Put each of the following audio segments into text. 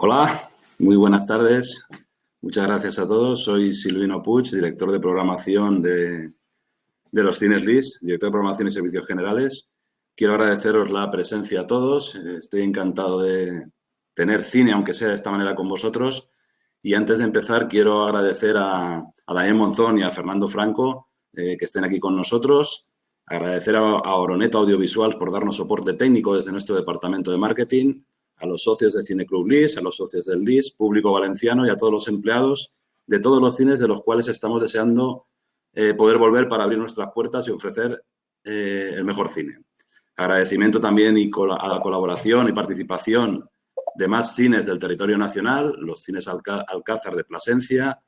Hola, muy buenas tardes. Muchas gracias a todos. Soy Silvino Puig, director de programación de los Cines LIS, director de programación y servicios generales. Quiero agradeceros la presencia a todos. Estoy encantado de tener cine, aunque sea de esta manera, con vosotros. Y antes de empezar, quiero agradecer a Daniel Monzón y a Fernando Franco que estén aquí con nosotros. Agradecer a Oronet Audiovisual por darnos soporte técnico desde nuestro departamento de marketing, a los socios de Cine Club LIS, a los socios del LIS, público valenciano y a todos los empleados de todos los cines de los cuales estamos deseando poder volver para abrir nuestras puertas y ofrecer el mejor cine. Agradecimiento también a la colaboración y participación de más cines del territorio nacional, los cines Alcázar de Plasencia,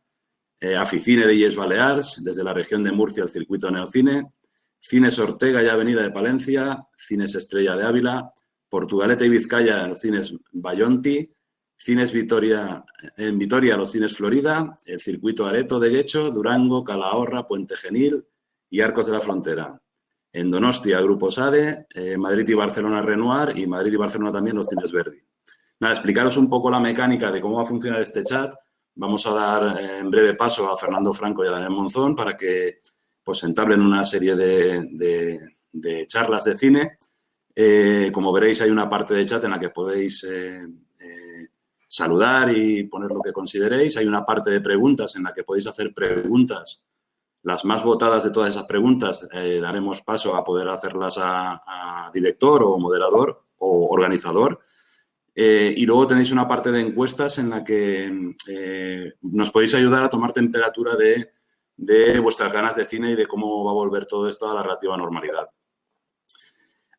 Aficine de Illes Balears, desde la región de Murcia el circuito Neocine, Cines Ortega y Avenida de Palencia, Cines Estrella de Ávila, Portugalete y Vizcaya, los cines Bayonti, Cines Vitoria, en Vitoria, los cines Florida, el circuito Areto de Guecho, Durango, Calahorra, Puente Genil y Arcos de la Frontera. En Donostia, Grupo SADE, Madrid y Barcelona Renoir y Madrid y Barcelona también los cines Verdi. Nada, explicaros un poco la mecánica de cómo va a funcionar este chat. Vamos a dar en breve paso a Fernando Franco y a Daniel Monzón para que pues entablen una serie de charlas de cine. Como veréis, hay una parte de chat en la que podéis saludar y poner lo que consideréis. Hay una parte de preguntas en la que podéis hacer preguntas. Las más votadas de todas esas preguntas daremos paso a poder hacerlas a director o moderador o organizador. Y luego tenéis una parte de encuestas en la que nos podéis ayudar a tomar temperatura de vuestras ganas de cine y de cómo va a volver todo esto a la relativa normalidad.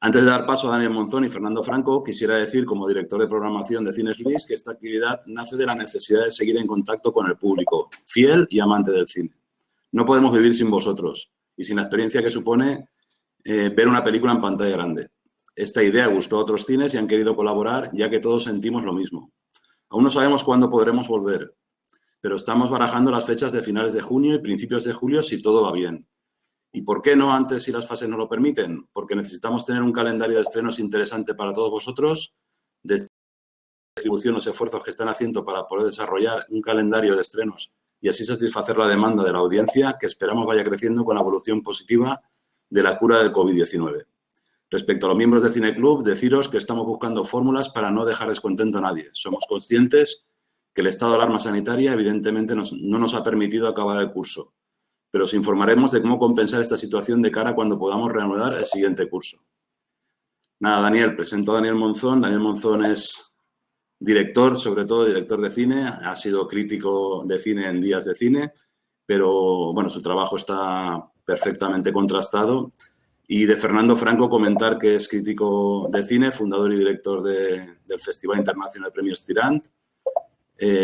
Antes de dar paso a Daniel Monzón y Fernando Franco, quisiera decir, como director de programación de Cines LIS, que esta actividad nace de la necesidad de seguir en contacto con el público, fiel y amante del cine. No podemos vivir sin vosotros y sin la experiencia que supone ver una película en pantalla grande. Esta idea gustó a otros cines y han querido colaborar, ya que todos sentimos lo mismo. Aún no sabemos cuándo podremos volver, pero estamos barajando las fechas de finales de junio y principios de julio si todo va bien. ¿Y por qué no antes si las fases no lo permiten? Porque necesitamos tener un calendario de estrenos interesante para todos vosotros, de distribución, los esfuerzos que están haciendo para poder desarrollar un calendario de estrenos y así satisfacer la demanda de la audiencia que esperamos vaya creciendo con la evolución positiva de la cura del COVID-19. Respecto a los miembros de Cine Club, deciros que estamos buscando fórmulas para no dejar descontento a nadie. Somos conscientes que el estado de alarma sanitaria evidentemente no nos ha permitido acabar el curso, pero os informaremos de cómo compensar esta situación de cara cuando podamos reanudar el siguiente curso. Nada, Daniel, presento a Daniel Monzón. Daniel Monzón es director, sobre todo director de cine, ha sido crítico de cine en Días de Cine, pero bueno, su trabajo está perfectamente contrastado. Y de Fernando Franco comentar que es crítico de cine, fundador y director del Festival Internacional de Premios Tirant,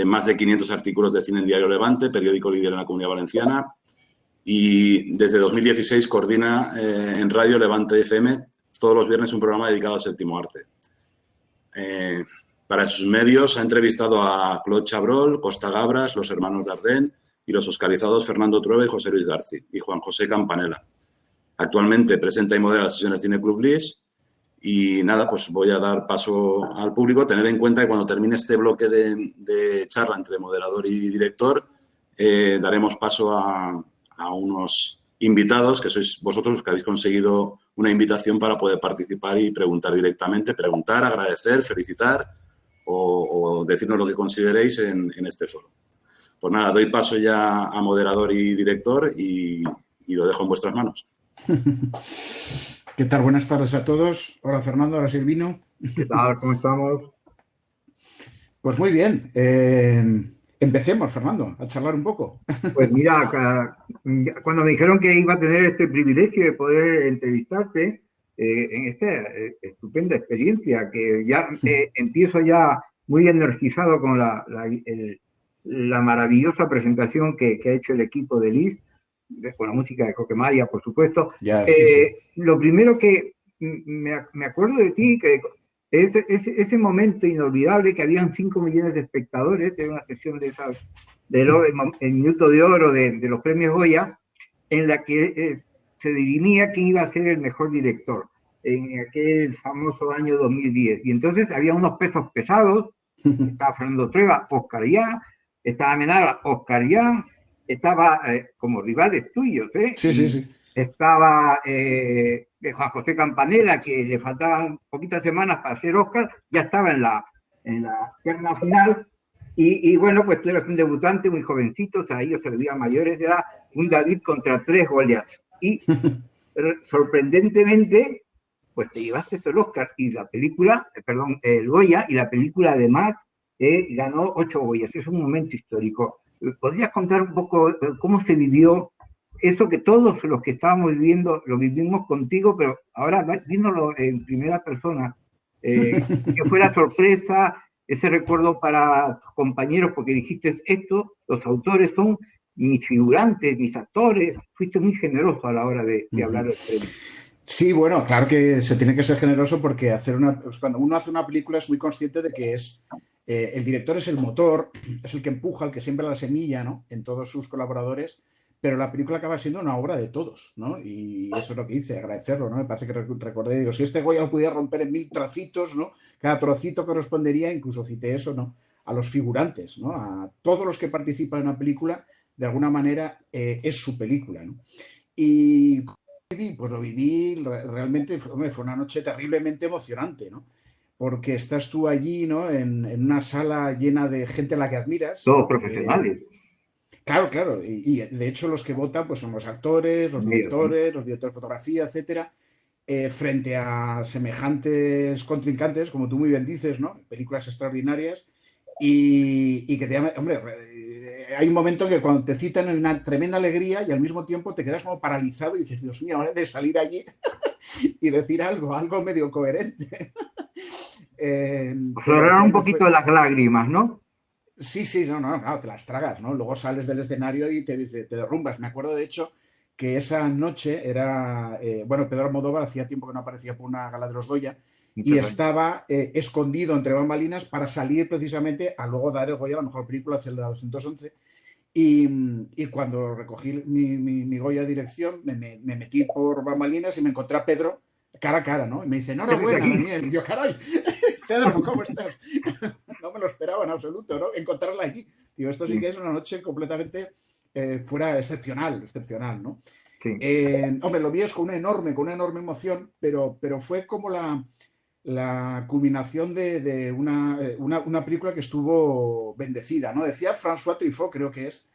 más de 500 artículos de cine en Diario Levante, periódico líder en la Comunidad Valenciana, y desde 2016 coordina en Radio Levante FM todos los viernes un programa dedicado al séptimo arte. Para sus medios ha entrevistado a Claude Chabrol, Costa Gabras, los hermanos Dardenne y los oscarizados Fernando Trueba y José Luis García y Juan José Campanella. Actualmente presenta y modera la sesión de Cine Club LIS y nada, pues voy a dar paso al público. Tener en cuenta que cuando termine este bloque de charla entre moderador y director, daremos paso a unos invitados que sois vosotros los que habéis conseguido una invitación para poder participar y preguntar directamente, preguntar, agradecer, felicitar o decirnos lo que consideréis en este foro. Pues nada, doy paso ya a moderador y director y lo dejo en vuestras manos. ¿Qué tal? Buenas tardes a todos. Hola Fernando, hola Silvino. ¿Qué tal? ¿Cómo estamos? Pues muy bien. Empecemos, Fernando, a charlar un poco. Pues mira, cuando me dijeron que iba a tener este privilegio de poder entrevistarte en esta estupenda experiencia, que ya empiezo ya muy energizado con la maravillosa presentación que ha hecho el equipo de LIS, con la música de Coquemaya, por supuesto. Ya, sí. Lo primero que me acuerdo de ti, que ese momento inolvidable que habían 5 millones de espectadores en una sesión de esas, el minuto de oro de los premios Goya, en la que se dirimía quién iba a ser el mejor director en aquel famoso año 2010. Y entonces había unos pesos pesados, estaba Fernando Trueba, Oscar Ya, estaba Amenábar, Oscar Ya, estaba como rivales tuyos, Sí, sí, sí. estaba Juan José Campanella, que le faltaban poquitas semanas para ser Oscar, ya estaba en la terna final. Y bueno, pues tú eras un debutante muy jovencito, o sea, ellos se veían mayores, era un David contra 3 Goliaths. Y sorprendentemente, pues te llevaste el Oscar y la película, perdón, el Goya, y la película además ganó 8 Goyas. Es un momento histórico. ¿Podrías contar un poco cómo se vivió eso que todos los que estábamos viviendo lo vivimos contigo, pero ahora viéndolo en primera persona? Que fue la sorpresa, ese recuerdo para tus compañeros, porque dijiste esto, los autores son mis figurantes, mis actores. Fuiste muy generoso a la hora de hablar del premio. Sí, bueno, claro que se tiene que ser generoso porque cuando uno hace una película es muy consciente de que el director es el motor, es el que empuja, el que siembra la semilla, ¿no? En todos sus colaboradores, pero la película acaba siendo una obra de todos, ¿no? Y eso es lo que hice, agradecerlo, ¿no? Me parece que recordé, digo, si este Goya lo pudiera romper en 1000 trocitos, ¿no? Cada trocito correspondería, incluso cité eso, ¿no? A los figurantes, ¿no? A todos los que participan en una película, de alguna manera es su película, ¿no? Y pues lo viví realmente, fue una noche terriblemente emocionante, ¿no? Porque estás tú allí, ¿no? En una sala llena de gente a la que admiras. Todos profesionales. Claro, claro. Y de hecho los que votan pues son los actores, los Ellos, directores, los directores de fotografía, etcétera, frente a semejantes contrincantes, como tú muy bien dices, ¿no? Películas extraordinarias y que te llaman, hombre, hay un momento que cuando te citan en una tremenda alegría y al mismo tiempo te quedas como paralizado y dices, Dios mío, ahora de salir allí y decir algo medio coherente. afloraron un Pero poquito las lágrimas, ¿no? sí, sí, no, te las tragas, ¿no? Luego sales del escenario y te derrumbas. Me acuerdo, de hecho, que esa noche era, bueno, Pedro Almodóvar hacía tiempo que no aparecía por una gala de los Goya y estaba escondido entre bambalinas para salir precisamente a luego dar el Goya a la mejor película, Celda 211. Y cuando recogí mi Goya de dirección, me metí por bambalinas y me encontré a Pedro cara a cara, ¿no? Y me dice, enhorabuena, Daniel. Y yo, caray, Pedro, ¿cómo estás? No me lo esperaba en absoluto, ¿no? Encontrarla allí. Digo, esto sí que es una noche completamente fuera excepcional, ¿no? Sí. Hombre, lo vi es con una enorme emoción, pero fue como la culminación de una película que estuvo bendecida, ¿no? Decía François Truffaut, creo que es,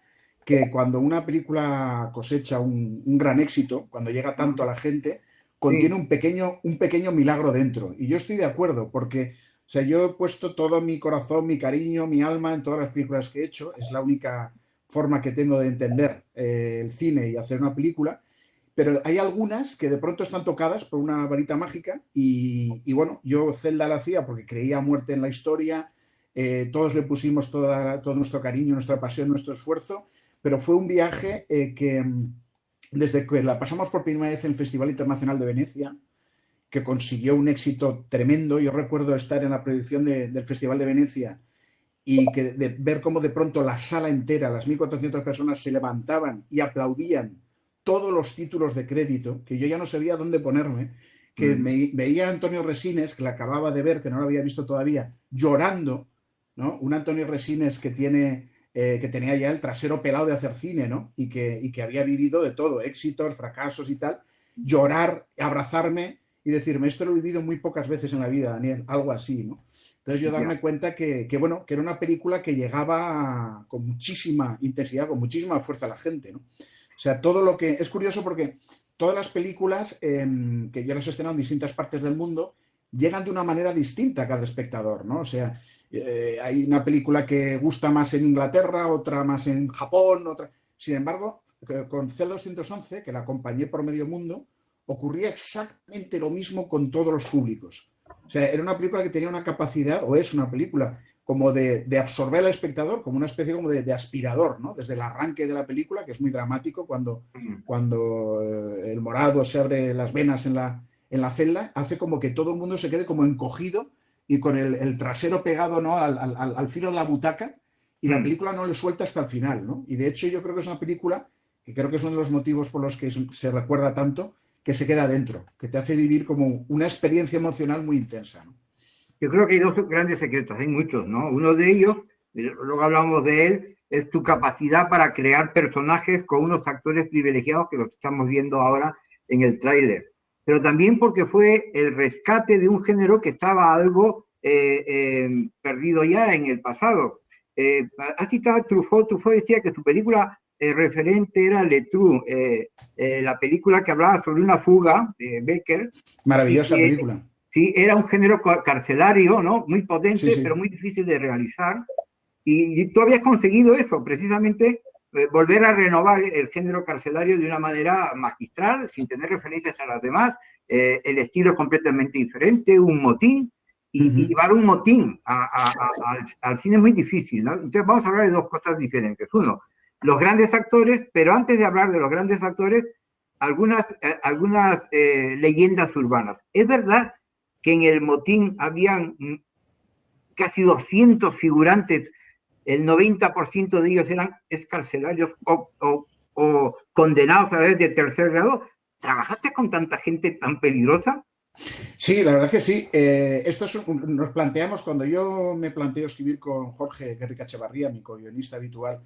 que cuando una película cosecha un gran éxito, cuando llega tanto a la gente, contiene un pequeño milagro dentro. Y yo estoy de acuerdo, porque o sea, yo he puesto todo mi corazón, mi cariño, mi alma en todas las películas que he hecho. Es la única forma que tengo de entender el cine y hacer una película. Pero hay algunas que de pronto están tocadas por una varita mágica y bueno, yo Zelda la hacía porque creía a muerte en la historia, todos le pusimos todo nuestro cariño, nuestra pasión, nuestro esfuerzo, pero fue un viaje que desde que la pasamos por primera vez en el Festival Internacional de Venecia, que consiguió un éxito tremendo. Yo recuerdo estar en la proyección del Festival de Venecia y ver cómo de pronto la sala entera, las 1.400 personas, se levantaban y aplaudían todos los títulos de crédito, que yo ya no sabía dónde ponerme, que veía a Antonio Resines, que la acababa de ver, que no lo había visto todavía, llorando, ¿no? Un Antonio Resines que tenía ya el trasero pelado de hacer cine, ¿no? Y que había vivido de todo, éxitos, fracasos y tal, llorar, abrazarme y decirme, esto lo he vivido muy pocas veces en la vida, Daniel, algo así, ¿no? Entonces yo darme cuenta que era una película que llegaba con muchísima intensidad, con muchísima fuerza a la gente, ¿no? O sea, todo lo que... Es curioso porque todas las películas que yo las he estrenado en distintas partes del mundo llegan de una manera distinta a cada espectador, ¿no? O sea, hay una película que gusta más en Inglaterra, otra más en Japón, otra... Sin embargo, con Celda 211, que la acompañé por medio mundo, ocurría exactamente lo mismo con todos los públicos. O sea, era una película que tenía una capacidad, o es una película, como de absorber al espectador, como una especie como de aspirador, ¿no? Desde el arranque de la película, que es muy dramático, cuando el morado se abre las venas en la celda, hace como que todo el mundo se quede como encogido y con el trasero pegado, ¿no? al filo de la butaca, y la película no le suelta hasta el final, ¿no? Y de hecho yo creo que es una película, que creo que es uno de los motivos por los que se recuerda tanto, que se queda dentro, que te hace vivir como una experiencia emocional muy intensa, ¿no? Yo creo que hay dos grandes secretos, hay muchos, ¿no? Uno de ellos, luego hablamos de él, es tu capacidad para crear personajes con unos actores privilegiados que los estamos viendo ahora en el tráiler. Pero también porque fue el rescate de un género que estaba algo perdido ya en el pasado. Has citado a Truffaut. Truffaut decía que su película referente era Le Trou, la película que hablaba sobre una fuga de Becker. Maravillosa película. Sí, era un género carcelario, ¿no? Muy potente, Sí, sí. pero muy difícil de realizar. Y tú habías conseguido eso, precisamente volver a renovar el género carcelario de una manera magistral, sin tener referencias a las demás. El estilo es completamente diferente, un motín, y llevar un motín al cine es muy difícil, ¿no? Entonces vamos a hablar de dos cosas diferentes. Uno, los grandes actores, pero antes de hablar de los grandes actores, algunas leyendas urbanas. Es verdad que en el motín habían casi 200 figurantes, el 90% de ellos eran excarcelarios o condenados a la vez de tercer grado. ¿Trabajaste con tanta gente tan peligrosa? Sí, la verdad es que sí. Esto nos planteamos, cuando yo me planteo escribir con Jorge Guerrica Echevarría, mi co-guionista habitual,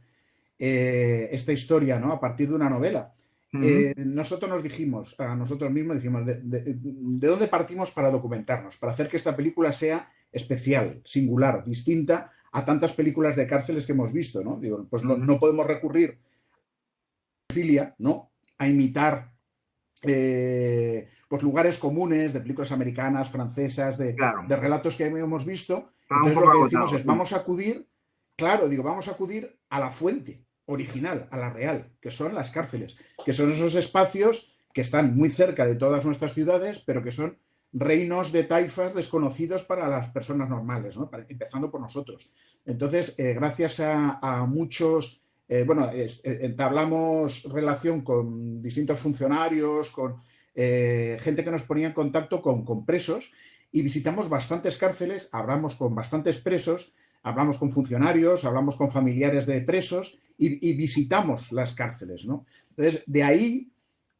esta historia, ¿no? A partir de una novela. Nosotros nos dijimos, a nosotros mismos dijimos, ¿de dónde partimos para documentarnos? Para hacer que esta película sea especial, singular, distinta a tantas películas de cárceles que hemos visto, ¿no? Digo, pues no podemos recurrir a filia, ¿no? A imitar pues lugares comunes de películas americanas, francesas, Claro. de relatos que hemos visto. Estaba Entonces lo que decimos agotado, es, vamos a acudir, claro, digo, vamos a acudir a la fuente original, a la real, que son las cárceles, que son esos espacios que están muy cerca de todas nuestras ciudades, pero que son reinos de taifas desconocidos para las personas normales, ¿no? Empezando por nosotros. Entonces, gracias a muchos, entablamos relación con distintos funcionarios, con gente que nos ponía en contacto con presos, y visitamos bastantes cárceles, hablamos con bastantes presos, hablamos con funcionarios, hablamos con familiares de presos y visitamos las cárceles, ¿no? Entonces, de ahí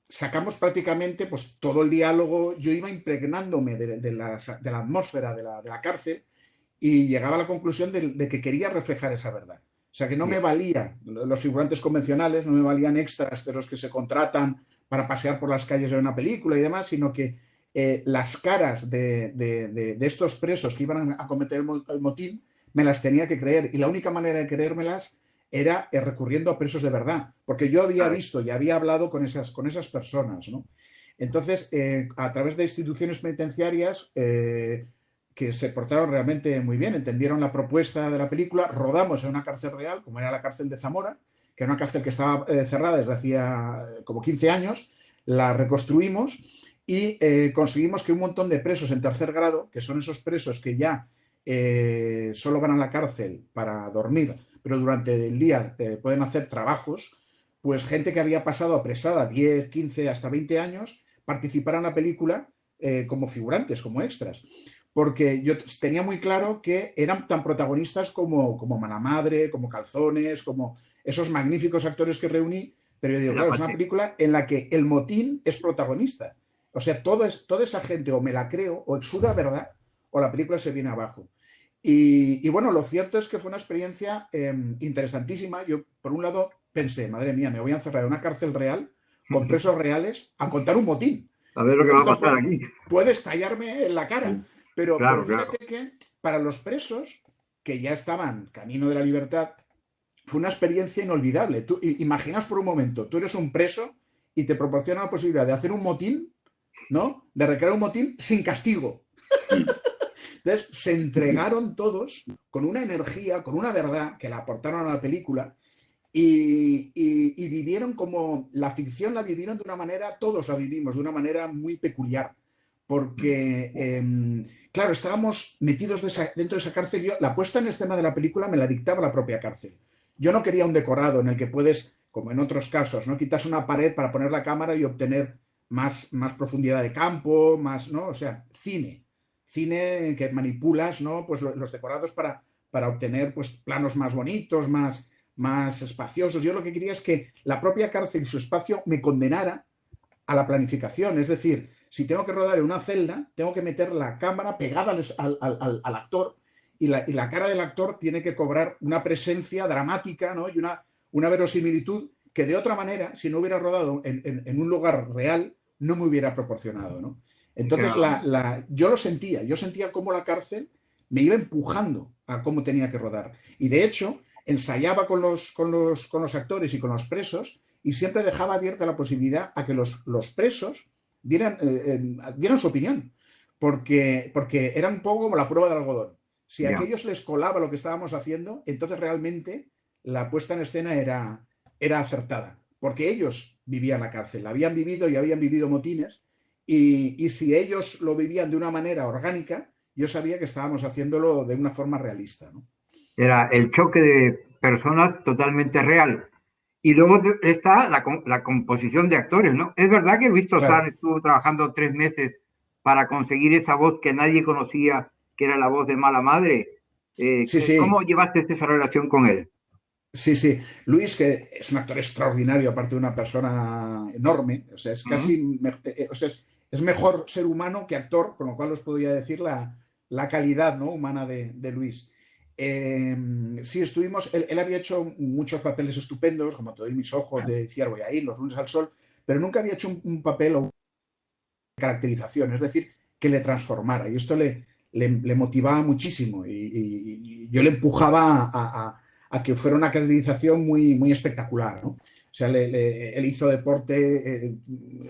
sacamos prácticamente pues, todo el diálogo. Yo iba impregnándome de la atmósfera de la cárcel y llegaba a la conclusión de que quería reflejar esa verdad. O sea, que no me valían los figurantes convencionales, no me valían extras de los que se contratan para pasear por las calles de una película y demás, sino que las caras de estos presos que iban a cometer el motín me las tenía que creer, y la única manera de creérmelas era recurriendo a presos de verdad, porque yo había visto y había hablado con esas personas, ¿no? Entonces, a través de instituciones penitenciarias que se portaron realmente muy bien, entendieron la propuesta de la película, rodamos en una cárcel real, como era la cárcel de Zamora, que era una cárcel que estaba cerrada desde hacía como 15 años, la reconstruimos y conseguimos que un montón de presos en tercer grado, que son esos presos que ya solo van a la cárcel para dormir, pero durante el día pueden hacer trabajos, pues gente que había pasado apresada 10, 15, hasta 20 años, participara en la película como figurantes, como extras. Porque yo tenía muy claro que eran tan protagonistas como Mala Madre, como Calzones, como esos magníficos actores que reuní, pero yo digo, claro, es una película en la que el motín es protagonista. O sea, toda esa gente o me la creo, o exuda verdad, o la película se viene abajo. Y bueno, lo cierto es que fue una experiencia interesantísima. Yo, por un lado, pensé, madre mía, me voy a encerrar en una cárcel real, con presos reales, a contar un motín. A ver lo que va a pasar aquí. Puede estallarme en la cara. Pero fíjate que para los presos, que ya estaban camino de la libertad, fue una experiencia inolvidable. Tú imaginas por un momento, tú eres un preso y te proporciona la posibilidad de hacer un motín, ¿no? De recrear un motín sin castigo. Entonces, se entregaron todos con una energía, con una verdad que la aportaron a la película y vivieron como la ficción la vivieron de una manera, todos la vivimos de una manera muy peculiar. Porque, claro, estábamos metidos dentro de esa cárcel. La puesta en escena de la película me la dictaba la propia cárcel. Yo no quería un decorado en el que puedes, como en otros casos, ¿no? Quitas una pared para poner la cámara y obtener más profundidad de campo, más, ¿no? O sea, cine en que manipulas, ¿no? Pues los decorados para obtener pues, planos más bonitos, más espaciosos. Yo lo que quería es que la propia cárcel y su espacio me condenara a la planificación. Es decir, Si tengo que rodar en una celda, tengo que meter la cámara pegada al actor y la cara del actor tiene que cobrar una presencia dramática, ¿no? Y una verosimilitud que de otra manera, si no hubiera rodado en un lugar real, no me hubiera proporcionado, ¿no? Entonces yo lo sentía, yo sentía cómo la cárcel me iba empujando a cómo tenía que rodar. Y de hecho, ensayaba con los actores y con los presos y siempre dejaba abierta la posibilidad a que los presos dieran su opinión, porque era un poco como la prueba del algodón. Si a aquellos les colaba lo que estábamos haciendo, entonces realmente la puesta en escena era acertada, porque ellos vivían la cárcel, la habían vivido y habían vivido motines, y si ellos lo vivían de una manera orgánica, yo sabía que estábamos haciéndolo de una forma realista, ¿no? Era el choque de personas totalmente real. Y luego está la composición de actores, ¿no? Es verdad que Luis Tosar estuvo trabajando 3 meses para conseguir esa voz que nadie conocía, que era la voz de Mala Madre. ¿Cómo llevaste esa relación con él? Sí, sí. Luis, que es un actor extraordinario, aparte de una persona enorme, o sea, es casi, o sea, es mejor ser humano que actor, con lo cual os podría decir la calidad, ¿no?, humana de Luis. Sí, estuvimos, él había hecho muchos papeles estupendos, como Te doy mis ojos, de Ciervo y ahí, Los lunes al sol, pero nunca había hecho un papel o caracterización, es decir, que le transformara, y esto le motivaba muchísimo, y yo le empujaba a que fuera una caracterización muy, muy espectacular, ¿no? O sea, él hizo deporte,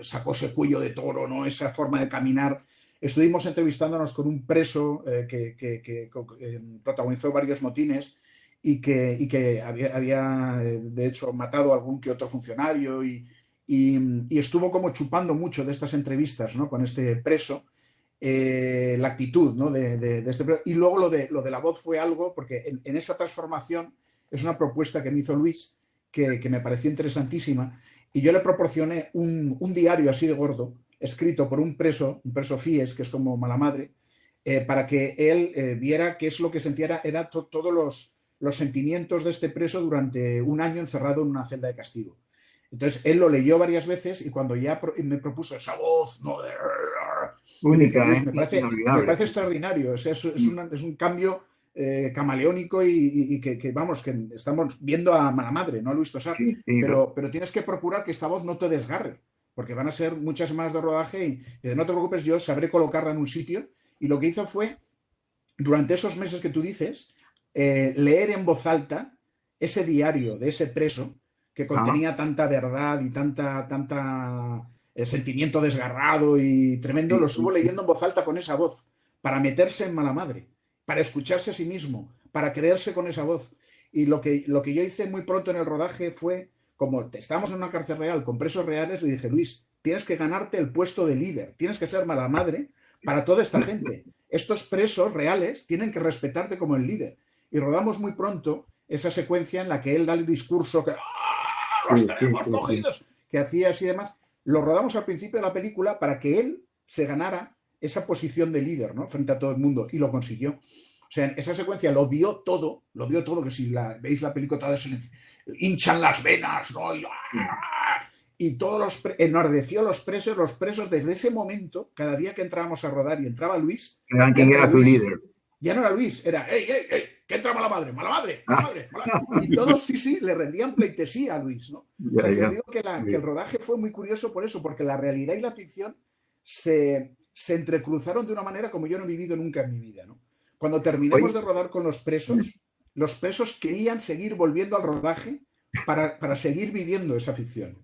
sacó ese cuello de toro, ¿no?, esa forma de caminar. Estuvimos entrevistándonos con un preso que protagonizó varios motines y que había, de hecho, matado a algún que otro funcionario y estuvo como chupando mucho de estas entrevistas, ¿no?, con este preso, la actitud, ¿no?, de este preso. Y luego lo de la voz fue algo, porque en esa transformación es una propuesta que me hizo Luis que me pareció interesantísima, y yo le proporcioné un diario así de gordo, escrito por un preso FIES, que es como Mala Madre, para que él viera qué es lo que sentía, era todos los sentimientos de este preso durante un año encerrado en una celda de castigo. Entonces él lo leyó varias veces y cuando ya me propuso esa voz, ¿no?, única, dije, me parece extraordinario, es un cambio camaleónico y que vamos, que estamos viendo a Mala Madre, no a Luis Tosar, pero tienes que procurar que esta voz no te desgarre, porque van a ser muchas semanas de rodaje y no te preocupes, yo sabré colocarla en un sitio. Y lo que hizo fue, durante esos meses que tú dices, leer en voz alta ese diario de ese preso que contenía tanta verdad y tanta sentimiento desgarrado y tremendo, lo estuvo leyendo en voz alta con esa voz, para meterse en Mala Madre, para escucharse a sí mismo, para creerse con esa voz. Y lo que yo hice muy pronto en el rodaje fue, como estábamos en una cárcel real con presos reales, le dije, Luis, tienes que ganarte el puesto de líder, tienes que ser Mala Madre para toda esta gente. Estos presos reales tienen que respetarte como el líder. Y rodamos muy pronto esa secuencia en la que él da el discurso que los tenemos cogidos, que hacía así y demás. Lo rodamos al principio de la película para que él se ganara esa posición de líder, ¿no?, frente a todo el mundo, y lo consiguió. O sea, esa secuencia lo dio todo, que si veis la película toda se hinchan las venas, ¿no? Y todos enardeció a los presos desde ese momento, cada día que entrábamos a rodar y entraba Luis. ¿Quién era su líder? Ya no era Luis, era ¡ey, que entra Mala Madre! Y todos sí, le rendían pleitesía a Luis, ¿no? O sea, que yo digo que el rodaje fue muy curioso por eso, porque la realidad y la ficción se entrecruzaron de una manera como yo no he vivido nunca en mi vida, ¿no? Cuando terminemos de rodar con los presos querían seguir volviendo al rodaje para seguir viviendo esa ficción.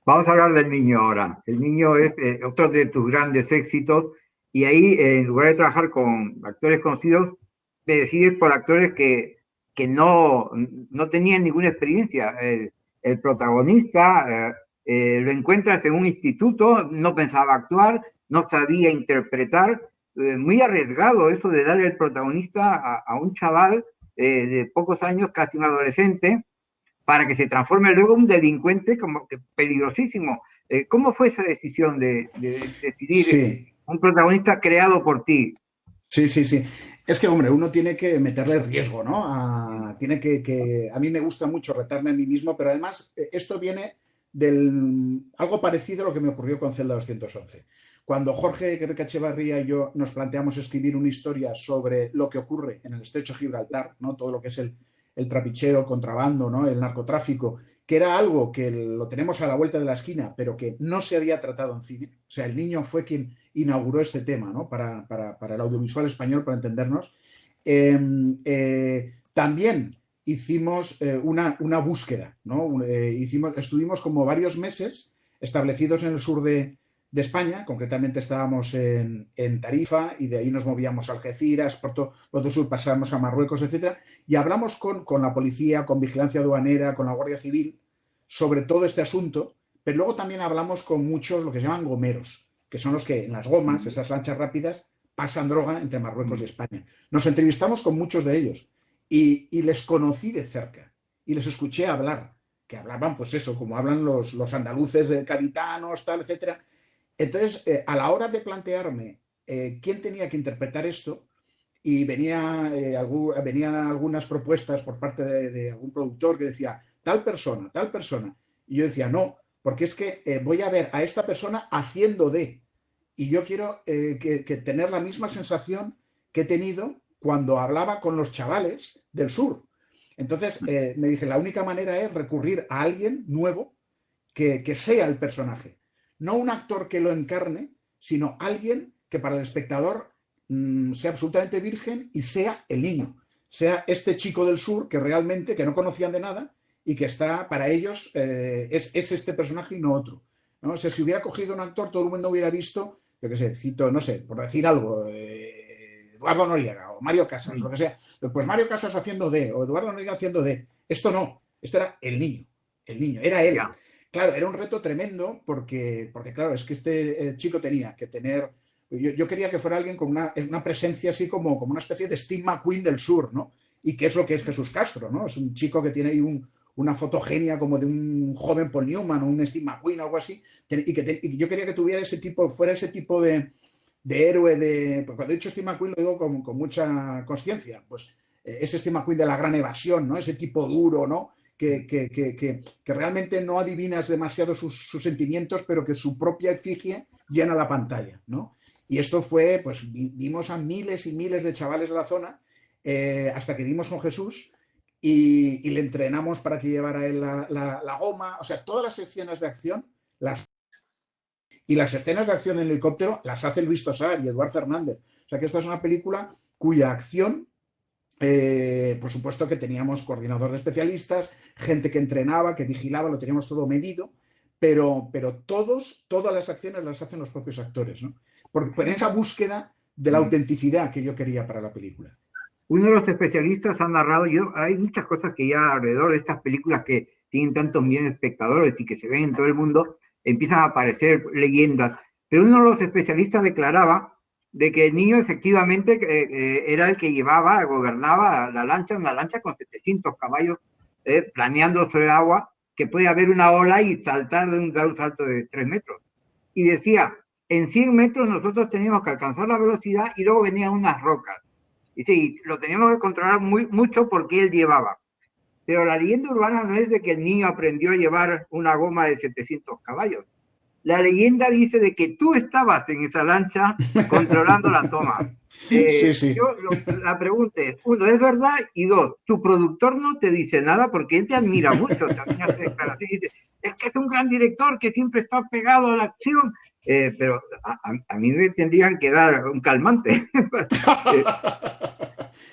Vamos a hablar del niño ahora. El niño es otro de tus grandes éxitos, y ahí, en lugar de trabajar con actores conocidos, te decides por actores que no tenían ninguna experiencia. El protagonista lo encuentras en un instituto, no pensaba actuar, no sabía interpretar, muy arriesgado eso de darle el protagonista a un chaval de pocos años, casi un adolescente, para que se transforme luego en un delincuente como que peligrosísimo. ¿Cómo fue esa decisión de decidir un protagonista creado por ti? Sí. Es que, hombre, uno tiene que meterle riesgo, ¿no? A mí me gusta mucho retarme a mí mismo, pero además esto viene algo parecido a lo que me ocurrió con Celda 211. Cuando Jorge Enrique Echevarría y yo nos planteamos escribir una historia sobre lo que ocurre en el estrecho de Gibraltar, ¿no? Todo lo que es el trapicheo, el contrabando, ¿no? El narcotráfico, que era algo que lo tenemos a la vuelta de la esquina, pero que no se había tratado en cine. O sea, el Niño fue quien inauguró este tema, ¿no? Para el audiovisual español, para entendernos. También hicimos una búsqueda, ¿no? Estuvimos como varios meses establecidos en el sur de España, concretamente estábamos en Tarifa y de ahí nos movíamos a Algeciras, por todo el sur pasábamos a Marruecos, etcétera, y hablamos con la policía, con vigilancia aduanera, con la Guardia Civil sobre todo este asunto, pero luego también hablamos con muchos, lo que se llaman gomeros, que son los que en las gomas, esas lanchas rápidas, pasan droga entre Marruecos y España. Nos entrevistamos con muchos de ellos y les conocí de cerca y les escuché hablar, que hablaban pues eso, como hablan los andaluces gaditanos, tal, etcétera. Entonces, a la hora de plantearme quién tenía que interpretar esto, y venían algunas propuestas por parte de algún productor que decía tal persona, y yo decía no, porque es que voy a ver a esta persona haciendo de, y yo quiero que tener la misma sensación que he tenido cuando hablaba con los chavales del sur. Entonces me dije, la única manera es recurrir a alguien nuevo que sea el personaje. No un actor que lo encarne, sino alguien que para el espectador sea absolutamente virgen y sea el niño. Sea este chico del sur que realmente, que no conocían de nada y que está, para ellos, es este personaje y no otro, ¿no? O sea, si hubiera cogido un actor, todo el mundo hubiera visto, yo qué sé, cito, no sé, por decir algo, Eduardo Noriega o Mario Casas, lo que sea. Pues Mario Casas haciendo de, o Eduardo Noriega haciendo de. Esto no, esto era el niño, era él. Yeah. Claro, era un reto tremendo porque claro, es que este chico tenía que tener... Yo quería que fuera alguien con una presencia así como una especie de Steve McQueen del sur, ¿no? Y qué es lo que es Jesús Castro, ¿no? Es un chico que tiene ahí una fotogenia como de un joven Paul Newman o un Steve McQueen o algo así, y yo quería que tuviera fuera ese tipo de héroe, pues cuando he dicho Steve McQueen lo digo con mucha consciencia, pues ese Steve McQueen de La Gran Evasión, ¿no? Ese tipo duro, ¿no? Que realmente no adivinas demasiado sus sentimientos, pero que su propia efigie llena la pantalla, ¿no? Y esto fue, pues vimos a miles y miles de chavales de la zona hasta que dimos con Jesús y le entrenamos para que llevara él la goma. O sea, todas las escenas de acción, las escenas de acción en helicóptero las hace Luis Tosar y Eduard Fernández. O sea, que esta es una película cuya acción, por supuesto que teníamos coordinador de especialistas, gente que entrenaba, que vigilaba, lo teníamos todo medido, pero todas las acciones las hacen los propios actores, ¿no? Por esa búsqueda de la autenticidad que yo quería para la película. Uno de los especialistas ha narrado, hay muchas cosas que ya alrededor de estas películas que tienen tantos millones de espectadores y que se ven en todo el mundo, empiezan a aparecer leyendas, pero uno de los especialistas declaraba de que el niño efectivamente era el que gobernaba la lancha, una lancha con 700 caballos planeando sobre el agua, que puede haber una ola y saltar de un salto de 3 metros. Y decía, en 100 metros nosotros teníamos que alcanzar la velocidad y luego venían unas rocas. Y sí, lo teníamos que controlar mucho porque él llevaba. Pero la leyenda urbana no es de que el niño aprendió a llevar una goma de 700 caballos. La leyenda dice de que tú estabas en esa lancha controlando la toma. Sí. La pregunta es, uno, ¿es verdad? Y dos, tu productor no te dice nada porque él te admira mucho, también hace declaraciones y dice, es que es un gran director que siempre está pegado a la acción, pero a mí me tendrían que dar un calmante.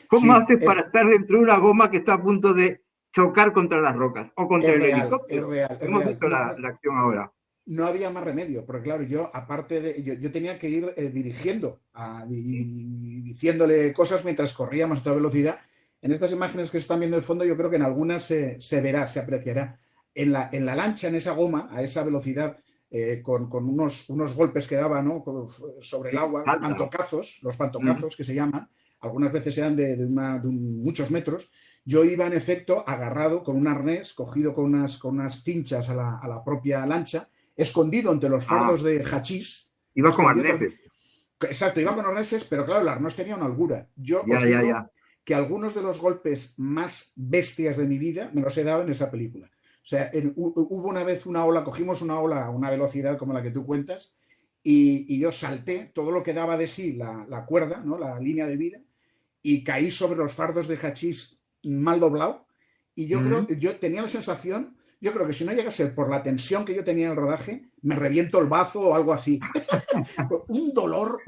¿Cómo haces para estar dentro de una goma que está a punto de chocar contra las rocas o contra el helicóptero? Hemos visto la acción ahora. No había más remedio, porque claro, yo aparte de... Yo tenía que ir dirigiendo y diciéndole cosas mientras corríamos a toda velocidad. En estas imágenes que se están viendo de fondo, yo creo que en algunas se verá, se apreciará. En la lancha, en esa goma, a esa velocidad, con unos golpes que daba, ¿no? Sobre el agua, pantocazos, los pantocazos que se llaman, algunas veces eran de muchos metros. Yo iba, en efecto, agarrado con un arnés, cogido con unas cinchas a la propia lancha, escondido entre los fardos de hachís. Iba con arneses. Exacto, iba con arneses, pero claro, el arnés tenía una holgura. Yo que algunos de los golpes más bestias de mi vida me los he dado en esa película. O sea, hubo una vez una ola, cogimos una ola a una velocidad como la que tú cuentas, y yo salté todo lo que daba de sí la cuerda, ¿no? La línea de vida, y caí sobre los fardos de hachís mal doblado. Y yo creo, yo tenía la sensación, yo creo que si no llega a ser por la tensión que yo tenía en el rodaje, me reviento el bazo o algo así. un dolor.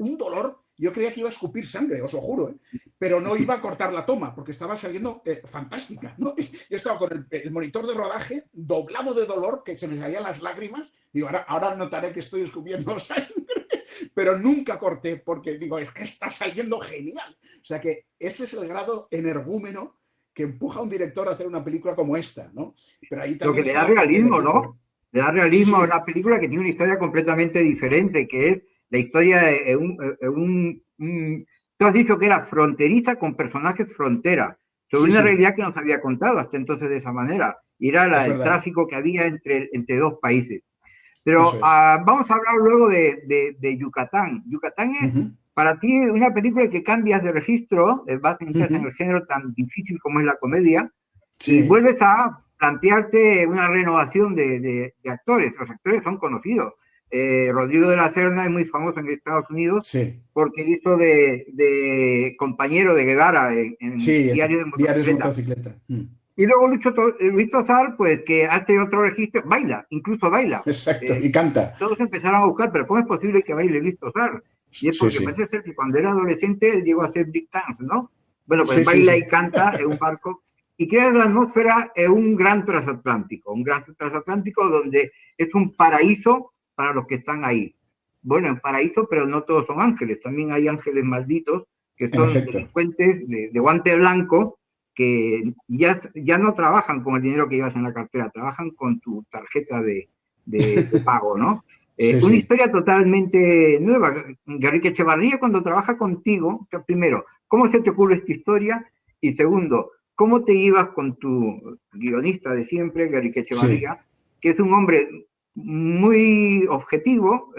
Yo creía que iba a escupir sangre, os lo juro, ¿eh? Pero no iba a cortar la toma, porque estaba saliendo fantástica, ¿no? Yo estaba con el monitor de rodaje doblado de dolor, que se me salían las lágrimas. Digo, ahora notaré que estoy escupiendo sangre, pero nunca corté, porque digo, es que está saliendo genial. O sea que ese es el grado energúmeno que empuja a un director a hacer una película como esta, ¿no? Pero ahí también lo que le da realismo, ¿no? Le da realismo a una película que tiene una historia completamente diferente, que es la historia de tú has dicho que era fronteriza con personajes frontera, sobre una realidad que no se había contado hasta entonces de esa manera, y era el tráfico que había entre dos países. Pero vamos a hablar luego de Yucatán. Yucatán es para ti una película que cambias de registro, vas a entrar en el género tan difícil como es la comedia, y vuelves a plantearte una renovación de actores. Los actores son conocidos. Rodrigo de la Serna es muy famoso en Estados Unidos porque hizo de compañero de Guevara en Diario de Motocicleta. Y luego Luis Tosar, pues que hace otro registro, incluso baila. Exacto, y canta. Todos empezaron a buscar, pero ¿cómo es posible que baile Luis Tosar? Y es porque parece ser que cuando era adolescente él llegó a hacer big dance, ¿no? Bueno, pues baila y canta en un barco y crea la atmósfera en un gran transatlántico donde es un paraíso para los que están ahí. Bueno, en paraíso, pero no todos son ángeles, también hay ángeles malditos que son delincuentes de guante blanco que ya no trabajan con el dinero que llevas en la cartera, trabajan con tu tarjeta de pago, ¿no? Una historia totalmente nueva. Garrick Echevarría, cuando trabaja contigo, primero, ¿cómo se te ocurre esta historia? Y segundo, ¿cómo te ibas con tu guionista de siempre, Garrick Echevarría, que es un hombre muy objetivo,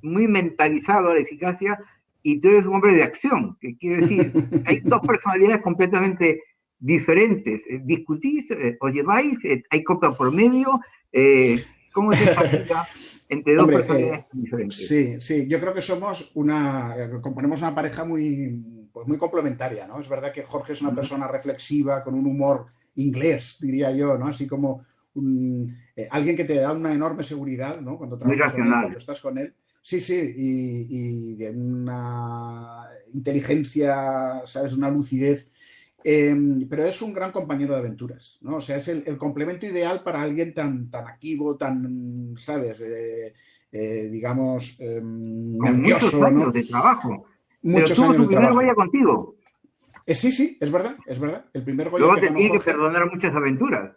muy mentalizado a la eficacia, y tú eres un hombre de acción, que quiere decir, hay dos personalidades completamente diferentes. ¿Discutís, os lleváis, hay copa por medio? ¿Cómo es esta vida entre dos personalidades diferentes? Sí, yo creo que componemos una pareja muy complementaria, ¿no? Es verdad que Jorge es una persona reflexiva, con un humor inglés, diría yo, ¿no? Así como alguien que te da una enorme seguridad, ¿no? Cuando trabajas con él, cuando estás con él. Sí, y de una inteligencia, ¿sabes? Una lucidez. Pero es un gran compañero de aventuras, ¿no? O sea, es el complemento ideal para alguien tan activo, tan, ¿sabes? Digamos, con muchos años, ¿no? De trabajo. Muchos Pero tuvo años su primer Goya contigo. Sí, es verdad. El primer Goya. Luego te tiene que perdonar muchas aventuras.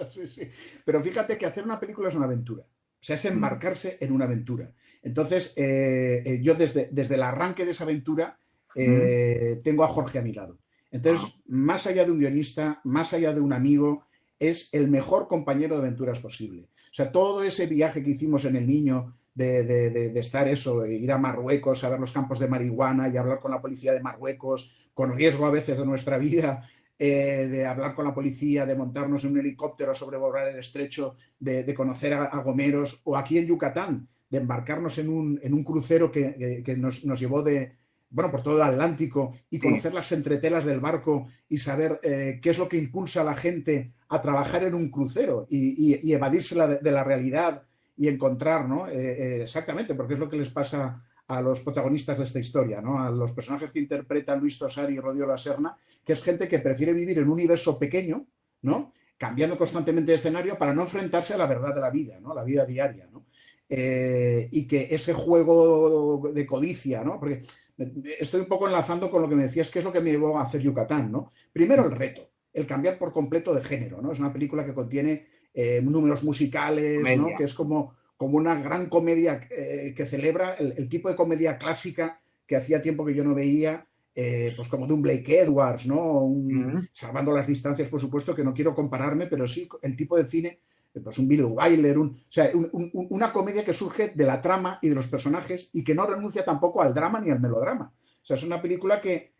Sí. Pero fíjate que hacer una película es una aventura. O sea, es embarcarse en una aventura. Entonces, yo desde el arranque de esa aventura tengo a Jorge a mi lado. Entonces, más allá de un guionista, más allá de un amigo, es el mejor compañero de aventuras posible. O sea, todo ese viaje que hicimos en El Niño, de estar ir a Marruecos, a ver los campos de marihuana y hablar con la policía de Marruecos, con riesgo a veces de nuestra vida, de hablar con la policía, de montarnos en un helicóptero, sobrevolar el estrecho, de conocer a gomeros, o aquí en Yucatán, de embarcarnos en un crucero que nos llevó por todo el Atlántico y conocer las entretelas del barco y saber qué es lo que impulsa a la gente a trabajar en un crucero y evadirse de la realidad y encontrar, ¿no? Exactamente, porque es lo que les pasa a los protagonistas de esta historia, ¿no? A los personajes que interpretan Luis Tosar y Rodrigo La Serna, que es gente que prefiere vivir en un universo pequeño, ¿no? Cambiando constantemente de escenario para no enfrentarse a la verdad de la vida, ¿no? La vida diaria, ¿no? Y que ese juego de codicia, ¿no? Porque estoy un poco enlazando con lo que me decías, que es lo que me llevó a hacer Yucatán, ¿no? Primero el reto, el cambiar por completo de género, ¿no? Es una película que contiene números musicales, ¿no? Que es como una gran comedia que celebra el tipo de comedia clásica que hacía tiempo que yo no veía, pues como de un Blake Edwards, ¿no? Salvando las distancias, por supuesto, que no quiero compararme, pero sí el tipo de cine, pues un Billy Wilder, una comedia que surge de la trama y de los personajes y que no renuncia tampoco al drama ni al melodrama. O sea, es una película que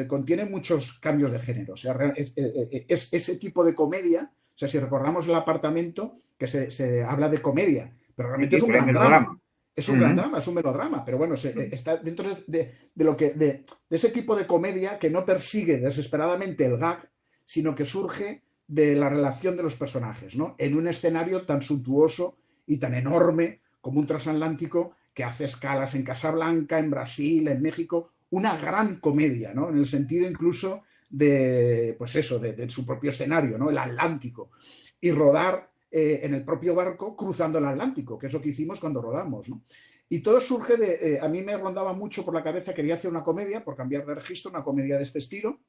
contiene muchos cambios de género. O sea, es ese tipo de comedia. O sea, si recordamos El apartamento, que se habla de comedia, pero realmente es un gran drama. Es un gran drama, es un melodrama, pero bueno, está dentro de ese tipo de comedia que no persigue desesperadamente el gag, sino que surge de la relación de los personajes, ¿no? En un escenario tan suntuoso y tan enorme como un transatlántico que hace escalas en Casablanca, en Brasil, en México, una gran comedia, ¿no? En el sentido incluso de, pues eso, de su propio escenario, ¿no? El Atlántico. Y rodar en el propio barco cruzando el Atlántico, que es lo que hicimos cuando rodamos, ¿no? Y todo surge de, a mí me rondaba mucho por la cabeza, quería hacer una comedia, por cambiar de registro, una comedia de este estilo,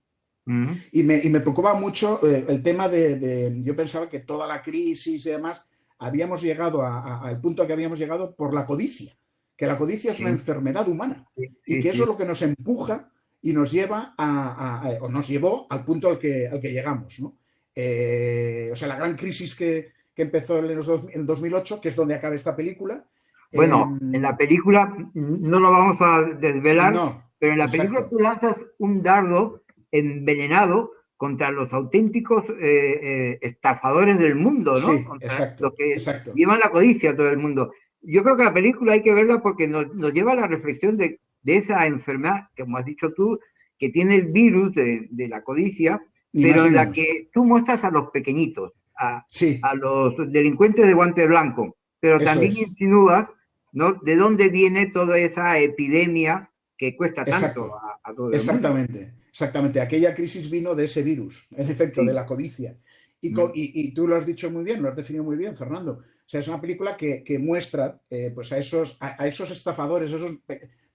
y me preocupaba mucho el tema yo pensaba que toda la crisis y demás, habíamos llegado al punto al que habíamos llegado por la codicia, que la codicia es una enfermedad humana, y que eso es lo que nos empuja y nos lleva o nos llevó al punto al que llegamos, ¿no? O sea, la gran crisis que empezó en 2008, que es donde acaba esta película. Bueno, en la película no lo vamos a desvelar, no, pero en la exacto. película tú lanzas un dardo envenenado contra los auténticos estafadores del mundo, ¿no? Sí, Contra exacto, los que exacto. llevan la codicia a todo el mundo. Yo creo que la película hay que verla porque nos lleva a la reflexión de esa enfermedad, que como has dicho tú, que tiene el virus de la codicia, pero en la que tú muestras a los pequeñitos, a los delincuentes de guante blanco, pero también insinúas, ¿no? ¿De dónde viene toda esa epidemia que cuesta tanto a todo el mundo? Exactamente. Aquella crisis vino de ese virus, el efecto de la codicia. Y tú lo has dicho muy bien, lo has definido muy bien, Fernando. O sea, es una película que muestra pues a esos estafadores, a esos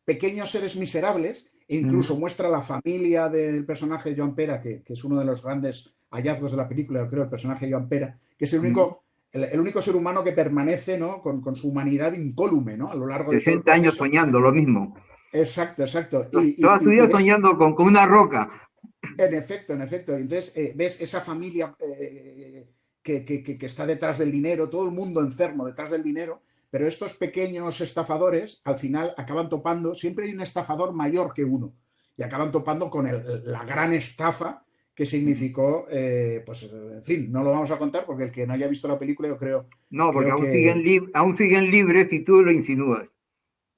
pequeños seres miserables, e incluso muestra la familia del personaje de Joan Pera, que es uno de los grandes hallazgos de la película, yo creo, el personaje de Joan Pera, que es el único ser humano que permanece, ¿no? con su humanidad incólume, ¿no? A lo largo de 60 años soñando lo mismo. Exacto. Toda tu vida soñando con una roca. En efecto. Entonces, ves esa familia que está detrás del dinero, todo el mundo enfermo detrás del dinero, pero estos pequeños estafadores al final acaban topando, siempre hay un estafador mayor que uno, y acaban topando con la gran estafa que significó, pues en fin, no lo vamos a contar porque el que no haya visto la película yo creo... No, porque aún siguen libres si tú lo insinúas.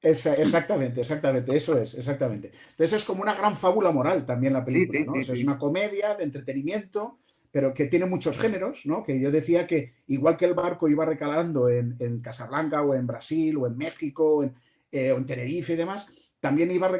Exactamente, eso es, exactamente. Entonces es como una gran fábula moral también la película, ¿no? O sea, es una comedia de entretenimiento, pero que tiene muchos géneros, ¿no? Que yo decía que igual que el barco iba recalando en Casablanca o en Brasil o en México o en Tenerife y demás, también iba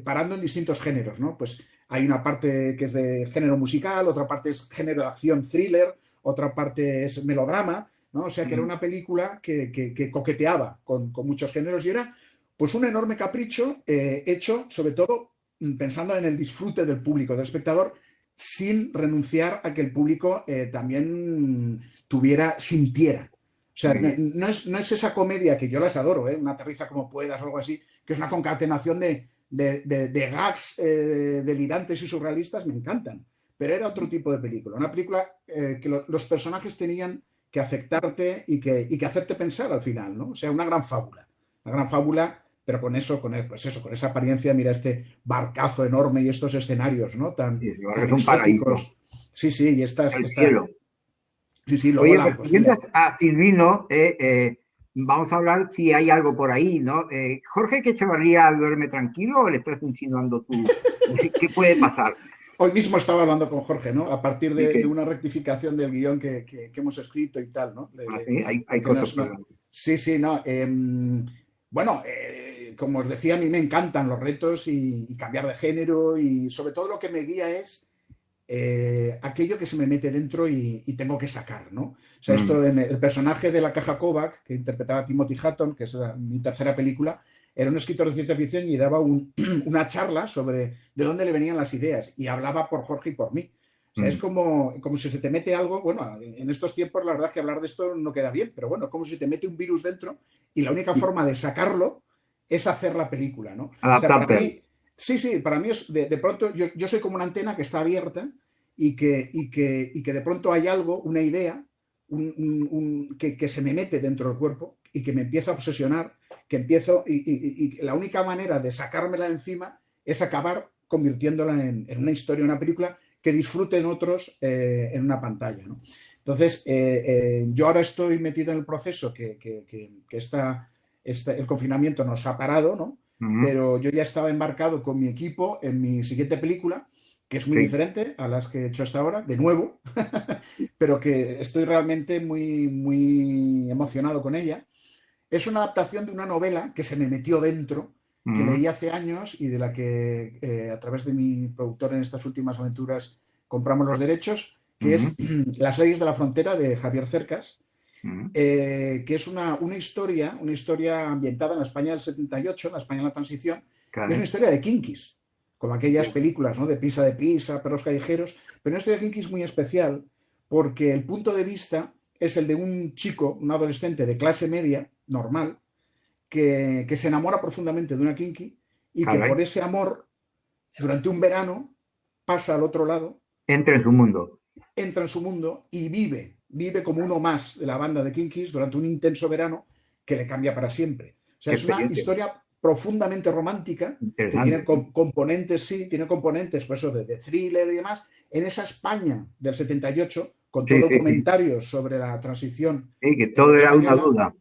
parando en distintos géneros, ¿no? Pues hay una parte que es de género musical, otra parte es género de acción thriller, otra parte es melodrama, ¿no? O sea, que era una película que coqueteaba con muchos géneros y era pues un enorme capricho hecho sobre todo pensando en el disfrute del público, del espectador, sin renunciar a que el público también sintiera. O sea, no es esa comedia que yo las adoro, una aterriza como puedas o algo así, que es una concatenación de gags delirantes y surrealistas, me encantan. Pero era otro tipo de película, una película que los personajes tenían que afectarte y que hacerte pensar al final, ¿no? O sea, una gran fábula, pero con esa apariencia, mira este barcazo enorme y estos escenarios, ¿no? Tan exóticos. Sí, y el cielo. Sí, luego oye, pues siguiendo a Silvino, vamos a hablar si hay algo por ahí, ¿no? ¿Jorge Echevarría duerme tranquilo o le estás insinuando tú? ¿Qué puede pasar? Hoy mismo estaba hablando con Jorge, ¿no? A partir de una rectificación del guión que hemos escrito y tal, ¿no? Hay cosas. Sí, no. Bueno, como os decía, a mí me encantan los retos y cambiar de género y sobre todo lo que me guía es aquello que se me mete dentro y tengo que sacar, ¿no? O sea, esto en el personaje de la Caja Kovac, que interpretaba Timothy Hutton, que es mi tercera película, era un escritor de ciencia ficción y daba una charla sobre de dónde le venían las ideas y hablaba por Jorge y por mí. O sea, es como si se te mete algo, bueno, en estos tiempos la verdad es que hablar de esto no queda bien, pero bueno, como si te mete un virus dentro y la única forma de sacarlo es hacer la película, ¿no? O sea, para mí, para mí es de pronto, yo soy como una antena que está abierta y que de pronto hay algo, una idea, que se me mete dentro del cuerpo y que me empieza a obsesionar, que empiezo y la única manera de sacármela de encima es acabar convirtiéndola en una historia, una película que disfruten otros en una pantalla, ¿no? Entonces, yo ahora estoy metido en el proceso el confinamiento nos ha parado, ¿no? Pero yo ya estaba embarcado con mi equipo en mi siguiente película, que es muy diferente a las que he hecho hasta ahora, de nuevo, pero que estoy realmente muy, muy emocionado con ella. Es una adaptación de una novela que se me metió dentro, que leí hace años y de la que a través de mi productor en estas últimas aventuras compramos los derechos, que es Las leyes de la frontera de Javier Cercas, que es una historia ambientada en la España del 78, en la España de la transición, y es una historia de kinkis, como aquellas películas, ¿no? De Pisa, Perros callejeros, pero una historia de kinkis muy especial porque el punto de vista es el de un chico, un adolescente de clase media, normal, que se enamora profundamente de una kinky y que por ese amor, durante un verano, pasa al otro lado. Entra en su mundo. Entra en su mundo y vive como uno más de la banda de kinkis durante un intenso verano que le cambia para siempre. O sea, es una historia profundamente romántica que tiene componentes, tiene componentes pues eso, de thriller y demás, en esa España del 78, con todo comentarios sobre la transición. Sí, que todo era una duda.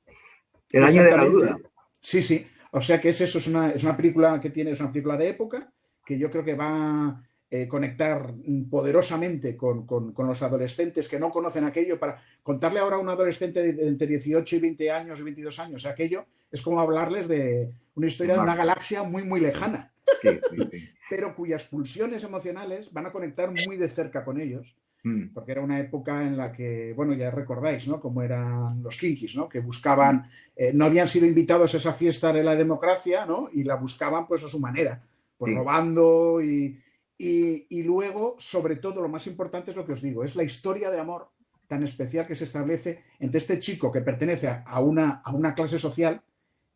El año de la duda. Sí. O sea que es eso, es una película que es una película de época que yo creo que va a conectar poderosamente con los adolescentes que no conocen aquello. Para contarle ahora a un adolescente de entre 18 y 20 años o 22 años aquello, es como hablarles de una historia de una galaxia muy, muy lejana, pero cuyas pulsiones emocionales van a conectar muy de cerca con ellos. Porque era una época en la que, bueno, ya recordáis, ¿no? Cómo eran los kinkis, ¿no? Que buscaban, no habían sido invitados a esa fiesta de la democracia, ¿no? Y la buscaban pues a su manera, pues robando y luego, sobre todo, lo más importante es lo que os digo, es la historia de amor tan especial que se establece entre este chico que pertenece a una clase social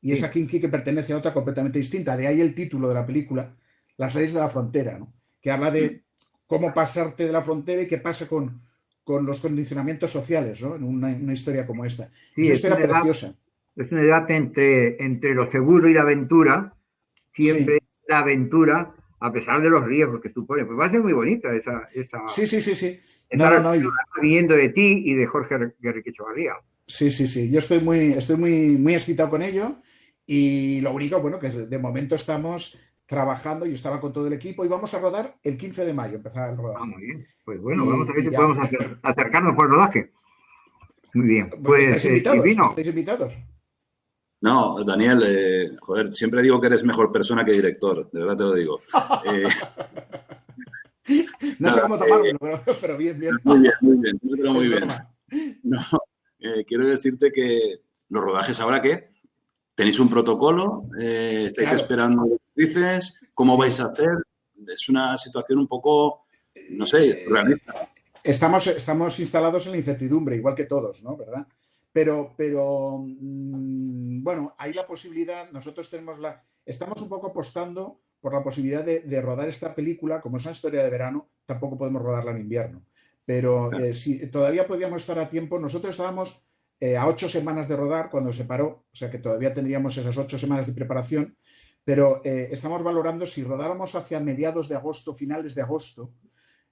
y esa kinky que pertenece a otra completamente distinta. De ahí el título de la película, Las leyes de la frontera, ¿no? Que habla de cómo pasarte de la frontera y qué pasa con los condicionamientos sociales, ¿no? En una historia como esta. Sí, es una historia preciosa. Es un debate entre lo seguro y la aventura. Siempre la aventura, a pesar de los riesgos que supone. Pues va a ser muy bonita esa Sí. viniendo de ti y de Jorge Guerrique Echevarría. Sí. Yo estoy muy excitado con ello y lo único, bueno, que de momento estamos trabajando, yo estaba con todo el equipo y vamos a rodar el 15 de mayo, empezar el rodaje. Muy bien. Pues bueno, vamos a ver si podemos acercarnos por el rodaje. Muy bien. Pues ¿estáis invitados? No, Daniel, joder, siempre digo que eres mejor persona que director, de verdad te lo digo. No sé cómo tomármelo, pero bien. Muy bien. No, quiero decirte que los rodajes ahora, ¿qué? ¿Tenéis un protocolo? ¿Estáis esperando actrices? ¿Cómo vais a hacer? Es una situación un poco, no sé, realista. Estamos instalados en la incertidumbre, igual que todos, ¿no? ¿Verdad? Pero bueno, hay la posibilidad, nosotros estamos un poco apostando por la posibilidad de rodar esta película, como es una historia de verano, tampoco podemos rodarla en invierno. Pero si todavía podríamos estar a tiempo, nosotros estábamos a 8 semanas de rodar cuando se paró, o sea que todavía tendríamos esas 8 semanas de preparación, pero estamos valorando si rodáramos hacia mediados de agosto, finales de agosto,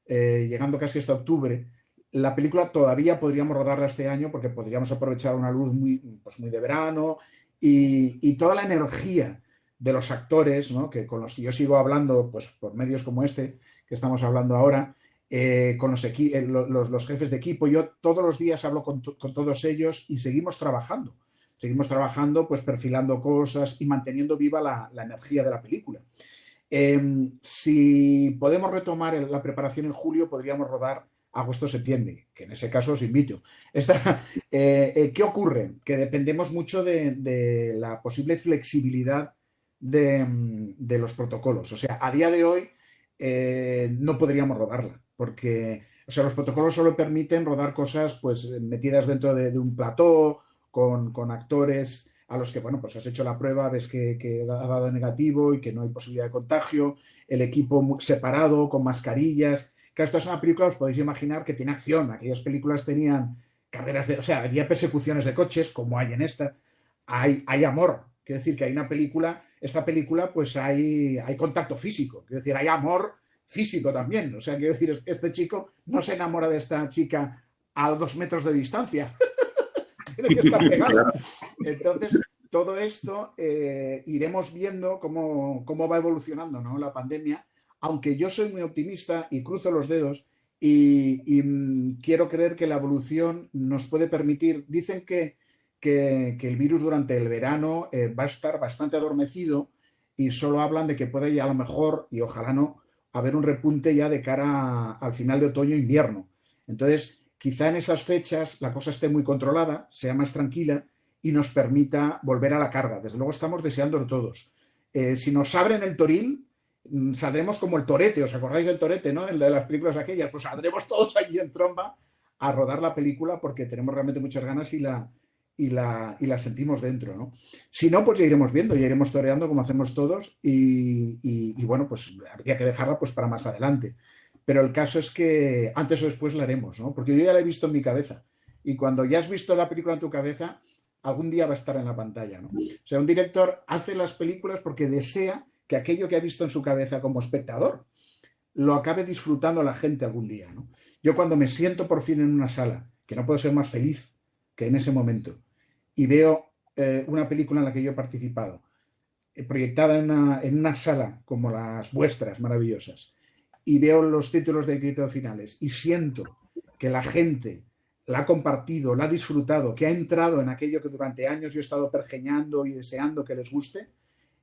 llegando casi hasta octubre. La película todavía podríamos rodarla este año porque podríamos aprovechar una luz muy de verano y toda la energía de los actores, ¿no? Que con los que yo sigo hablando pues, por medios como este que estamos hablando ahora, con los jefes de equipo. Yo todos los días hablo con todos ellos y seguimos trabajando. Pues perfilando cosas y manteniendo viva la energía de la película. Si podemos retomar la preparación en julio, podríamos rodar agosto-septiembre, que en ese caso os invito. ¿Qué ocurre? Que dependemos mucho de la posible flexibilidad de los protocolos. O sea, a día de hoy no podríamos rodarla, porque los protocolos solo permiten rodar cosas pues metidas dentro de un plató, con actores a los que, bueno, pues has hecho la prueba, ves que ha dado negativo y que no hay posibilidad de contagio, el equipo separado, con mascarillas. Claro, esto es una película, os podéis imaginar que tiene acción. Aquellas películas tenían carreras había persecuciones de coches, como hay en esta. Hay amor. Quiero decir que hay esta película, pues hay contacto físico. Quiero decir, hay amor físico también. O sea, quiero decir, este chico no se enamora de esta chica a 2 metros de distancia. Tiene que estar pegado. Entonces, todo esto iremos viendo cómo va evolucionando, ¿no?, la pandemia, aunque yo soy muy optimista y cruzo los dedos y quiero creer que la evolución nos puede permitir. Dicen que el virus durante el verano va a estar bastante adormecido y solo hablan de que puede ya a lo mejor, y ojalá no, haber un repunte ya de cara al final de otoño-invierno. Entonces, quizá en esas fechas la cosa esté muy controlada, sea más tranquila y nos permita volver a la carga. Desde luego estamos deseándolo todos. Si nos abren el Toril, saldremos como el Torete. ¿Os acordáis del Torete, no?, el de las películas aquellas. Pues saldremos todos allí en tromba a rodar la película porque tenemos realmente muchas ganas y la sentimos dentro, ¿no? Si no, pues ya iremos viendo, ya iremos toreando como hacemos todos y bueno, pues habría que dejarla pues para más adelante. Pero el caso es que antes o después la haremos, ¿no? Porque yo ya la he visto en mi cabeza y cuando ya has visto la película en tu cabeza, algún día va a estar en la pantalla, ¿no? O sea, un director hace las películas porque desea que aquello que ha visto en su cabeza como espectador lo acabe disfrutando la gente algún día, ¿no? Yo cuando me siento por fin en una sala, que no puedo ser más feliz que en ese momento, y veo una película en la que yo he participado, proyectada en una sala como las vuestras, maravillosas, y veo los títulos de crédito finales y siento que la gente la ha compartido, la ha disfrutado, que ha entrado en aquello que durante años yo he estado pergeñando y deseando que les guste,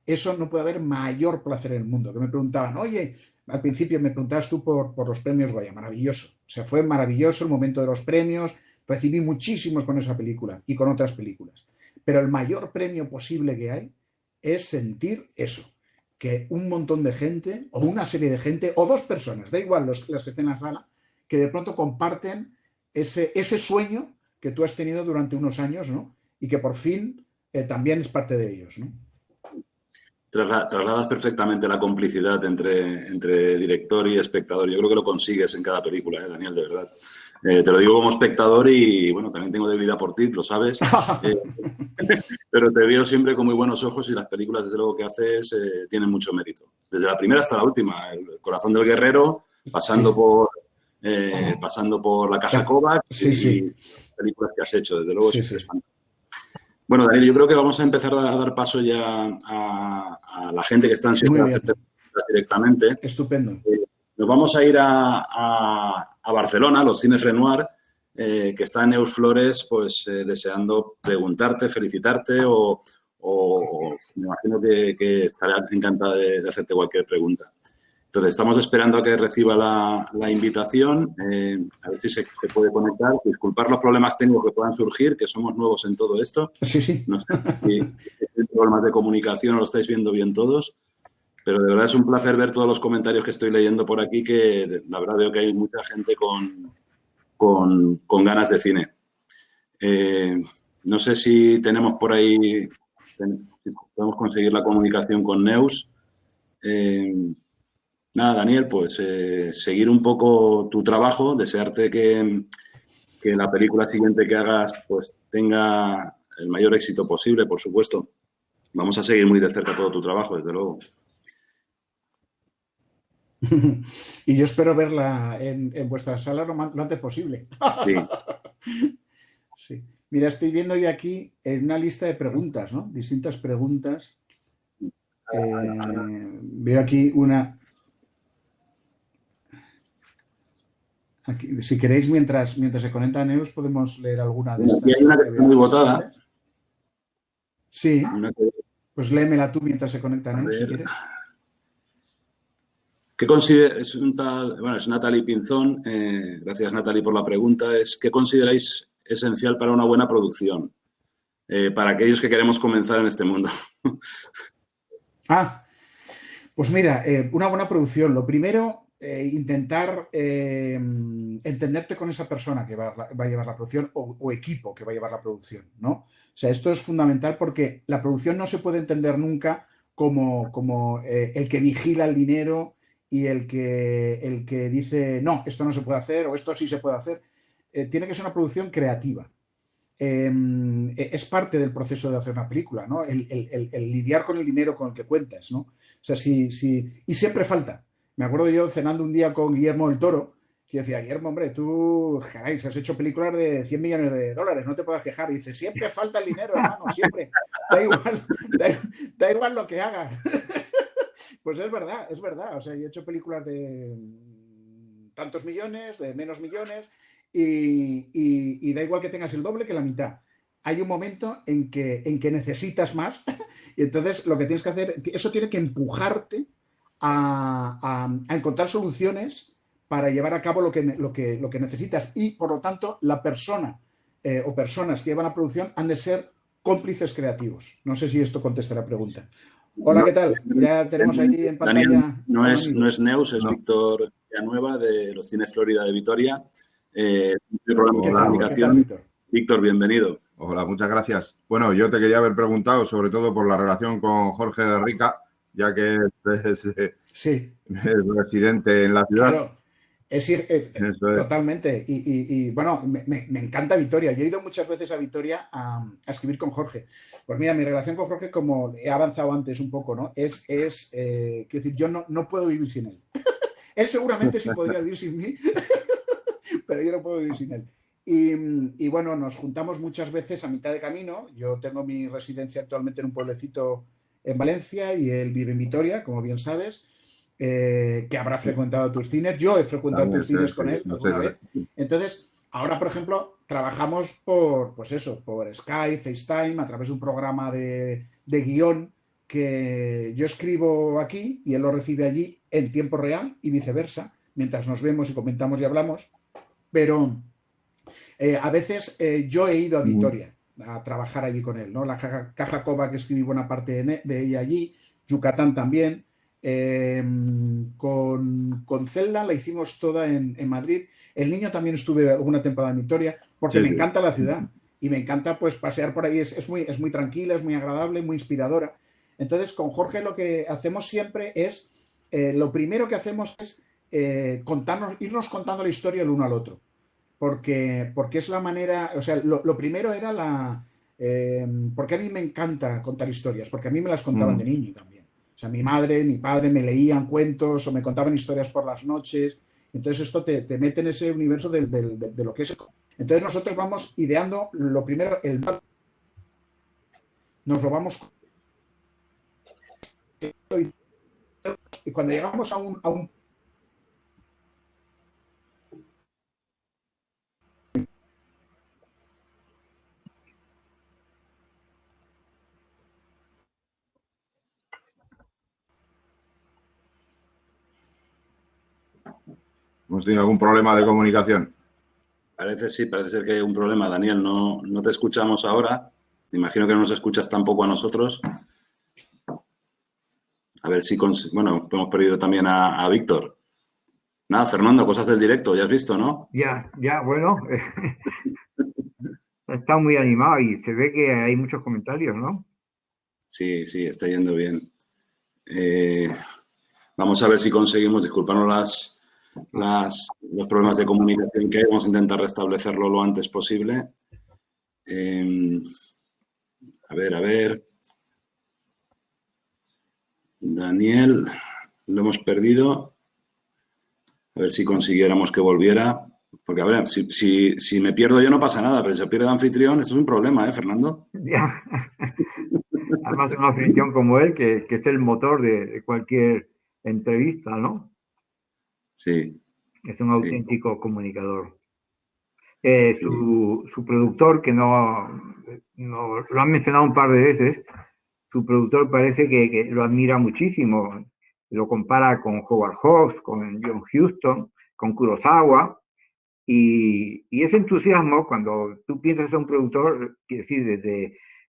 eso no puede haber mayor placer en el mundo. Que me preguntaban, oye, al principio me preguntabas tú por los premios Goya, maravilloso. O sea, fue maravilloso el momento de los premios, recibí muchísimos con esa película y con otras películas. Pero el mayor premio posible que hay es sentir eso, que un montón de gente, o una serie de gente, o 2 personas, da igual las que estén en la sala, que de pronto comparten ese sueño que tú has tenido durante unos años, ¿no? Y que por fin también es parte de ellos, ¿no? Trasladas perfectamente la complicidad entre director y espectador. Yo creo que lo consigues en cada película, Daniel, de verdad. Te lo digo como espectador y, bueno, también tengo debilidad por ti, lo sabes. Pero te veo siempre con muy buenos ojos y las películas, desde luego, que haces tienen mucho mérito. Desde la primera hasta la última. El Corazón del Guerrero, pasando por La Caja Kovacs y las películas que has hecho. Desde luego, es fantástico. Bueno, Daniel, yo creo que vamos a empezar a dar paso ya a la gente que está ansiosa de hacerte preguntas directamente. Estupendo. Nos vamos a ir a Barcelona, a los cines Renoir, que está Neus Flores, pues deseando preguntarte, felicitarte o me imagino que estará encantada de hacerte cualquier pregunta. Entonces, estamos esperando a que reciba la invitación, a ver si se puede conectar. Disculpar los problemas técnicos que puedan surgir, que somos nuevos en todo esto. Sí. No sé si hay problemas de comunicación o lo estáis viendo bien todos, pero de verdad es un placer ver todos los comentarios que estoy leyendo por aquí, que la verdad veo que hay mucha gente con ganas de cine. No sé si tenemos por ahí, si podemos conseguir la comunicación con Neus. Nada, Daniel, pues seguir un poco tu trabajo, desearte que la película siguiente que hagas pues tenga el mayor éxito posible, por supuesto. Vamos a seguir muy de cerca todo tu trabajo, desde luego. Y yo espero verla en vuestra sala lo antes posible. Sí. Mira, estoy viendo yo aquí en una lista de preguntas, ¿no? Distintas preguntas. Veo aquí una... Aquí, si queréis, mientras se conecta Neus, podemos leer alguna de estas. Aquí hay una que está muy votada. Sí, pues léemela tú mientras se conecta Neus, si quieres. ¿Qué consideráis? Es Natalie Pinzón. Gracias, Natalie, por la pregunta. ¿Qué consideráis esencial para una buena producción? Para aquellos que queremos comenzar en este mundo. Pues mira, una buena producción. Lo primero, intentar entenderte con esa persona que va a llevar la producción o equipo que va a llevar la producción, ¿no? O sea, esto es fundamental porque la producción no se puede entender nunca como el que vigila el dinero y el que dice, no, esto no se puede hacer o esto sí se puede hacer. Tiene que ser una producción creativa. Es parte del proceso de hacer una película, ¿no? El lidiar con el dinero con el que cuentas, ¿no? O sea, y siempre falta. Me acuerdo yo cenando un día con Guillermo del Toro que decía, Guillermo, hombre, tú, caray, has hecho películas de 100 millones de dólares, no te puedas quejar. Y dice, siempre falta el dinero, hermano, siempre. Da igual, da igual lo que hagas. Pues es verdad, es verdad. O sea, yo he hecho películas de tantos millones, de menos millones, y da igual que tengas el doble que la mitad. Hay un momento en que necesitas más, y entonces lo que tienes que hacer, eso tiene que empujarte a encontrar soluciones para llevar a cabo lo que necesitas. Y, por lo tanto, la persona o personas que llevan la producción han de ser cómplices creativos. No sé si esto contesta la pregunta. Hola, ¿qué tal? Ya tenemos ahí en pantalla. Daniel, no es Neus, es Víctor Villanueva de los Cines Florida de Vitoria. Programa de comunicación. Víctor? Víctor, bienvenido. Hola, muchas gracias. Bueno, yo te quería haber preguntado sobre todo por la relación con Jorge de Rica, ya que es residente en la ciudad. Claro, totalmente. Y bueno, me encanta Vitoria. Yo he ido muchas veces a Vitoria a escribir con Jorge. Pues mira, mi relación con Jorge, como he avanzado antes un poco, ¿no? Quiero decir, yo no puedo vivir sin él. Él seguramente sí podría vivir sin mí, pero yo no puedo vivir sin él. Y bueno, nos juntamos muchas veces a mitad de camino. Yo tengo mi residencia actualmente en un pueblecito en Valencia y él vive en Vitoria, como bien sabes, que habrá frecuentado tus cines. Yo he frecuentado tus cines con él alguna vez. Entonces, ahora, por ejemplo, trabajamos por Skype, FaceTime, a través de un programa de guión que yo escribo aquí y él lo recibe allí en tiempo real y viceversa, mientras nos vemos y comentamos y hablamos. Pero a veces yo he ido a Vitoria a trabajar allí con él, ¿no? La Caja Cova, que escribí buena parte de ella allí, Yucatán también. Con Zelda la hicimos toda en Madrid. El Niño también estuve alguna temporada en Vitoria, porque me encanta la ciudad y me encanta pues pasear por ahí. Es muy tranquila, es muy agradable, muy inspiradora. Entonces, con Jorge lo que hacemos siempre es, lo primero que hacemos es irnos contando la historia el uno al otro. Porque es la manera, o sea, lo primero era porque a mí me encanta contar historias, porque a mí me las contaban de niño también. O sea, mi madre, mi padre me leían cuentos o me contaban historias por las noches. Entonces esto te mete en ese universo de lo que es. Entonces nosotros vamos ideando, lo primero, nos lo vamos. Y cuando llegamos a un ¿Hemos tenido algún problema de comunicación? Parece ser que hay un problema, Daniel. No te escuchamos ahora. Imagino que no nos escuchas tampoco a nosotros. A ver si... Bueno, hemos perdido también a Víctor. Nada, Fernando, cosas del directo, ya has visto, ¿no? Ya, bueno. Está muy animado y se ve que hay muchos comentarios, ¿no? Sí, está yendo bien. Vamos a ver si conseguimos, disculparnos los problemas de comunicación que hay. Vamos a intentar restablecerlo lo antes posible. A ver. Daniel, lo hemos perdido. A ver si consiguiéramos que volviera. Porque, a ver, si me pierdo yo no pasa nada, pero si se pierde el anfitrión, esto es un problema, ¿eh, Fernando? Ya. Además, un anfitrión como él, que es el motor de cualquier entrevista, ¿no? Sí. Es un auténtico comunicador. Su productor, que no lo han mencionado un par de veces, su productor parece que lo admira muchísimo. Lo compara con Howard Hawks, con John Huston, con Kurosawa. Y ese entusiasmo, cuando tú piensas en un productor, quiere decir,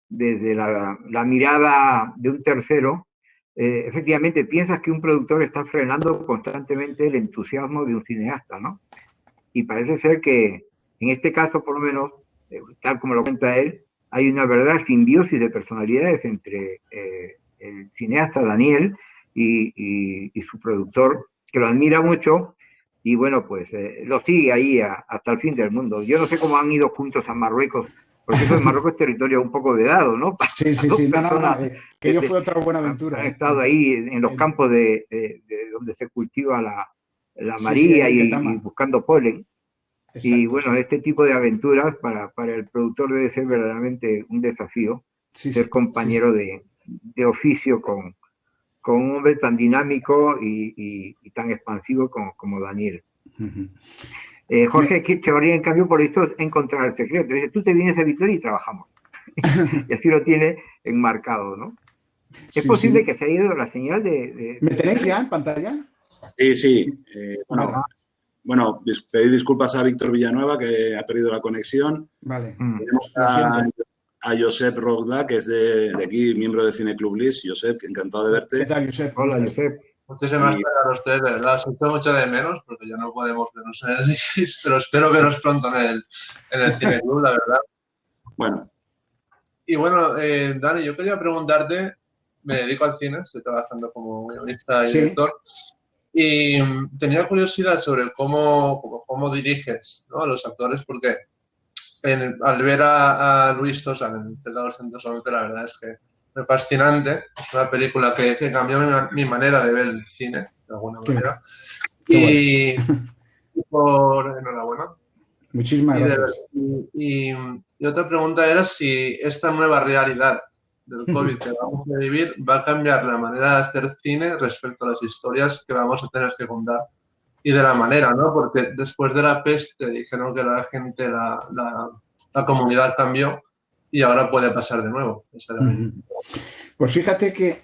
desde la mirada de un tercero, efectivamente piensas que un productor está frenando constantemente el entusiasmo de un cineasta, ¿no? Y parece ser que, en este caso, por lo menos, tal como lo cuenta él, hay una verdadera simbiosis de personalidades entre el cineasta Daniel y su productor, que lo admira mucho, y bueno, pues lo sigue ahí hasta el fin del mundo. Yo no sé cómo han ido juntos a Marruecos, porque eso en Marruecos es territorio un poco vedado, ¿no? Sí, no, que yo fue otra buena aventura. Han estado ahí en los campos de donde se cultiva la María y buscando polen. Exacto, y bueno, este tipo de aventuras para el productor debe ser verdaderamente un desafío, ser compañero de oficio con un hombre tan dinámico y tan expansivo como Daniel. Jorge Echevarría, en cambio, por esto encontrar el secreto. Dice, tú te vienes a Vitoria y trabajamos. Y así lo tiene enmarcado, ¿no? ¿Es posible que se haya ido la señal de... ¿Me tenéis ya en pantalla? Sí. Bueno, pedir disculpas a Víctor Villanueva, que ha perdido la conexión. Vale. Tenemos a Josep Roldà, que es de aquí, miembro de Cine Club Lis. Josep, encantado de verte. ¿Qué tal, Josep? Hola, Josep. Muchísimas gracias a ustedes, de verdad. Os echo mucho de menos porque ya no podemos vernos en el registro. Espero veros pronto en el Cine Club, la verdad. Bueno. Y bueno, Dani, yo quería preguntarte, me dedico al cine, estoy trabajando como guionista y director, y tenía curiosidad sobre cómo diriges, ¿no?, a los actores, porque al ver a Luis Tosa en Celda 211, la verdad es que es fascinante. Es una película que cambió mi manera de ver el cine, de alguna manera. Y por enhorabuena. Muchísimas gracias. Y otra pregunta era si esta nueva realidad del COVID que vamos a vivir va a cambiar la manera de hacer cine respecto a las historias que vamos a tener que contar. Y de la manera, ¿no? Porque después de la peste dijeron que la gente, la comunidad cambió y ahora puede pasar de nuevo. Pues fíjate que,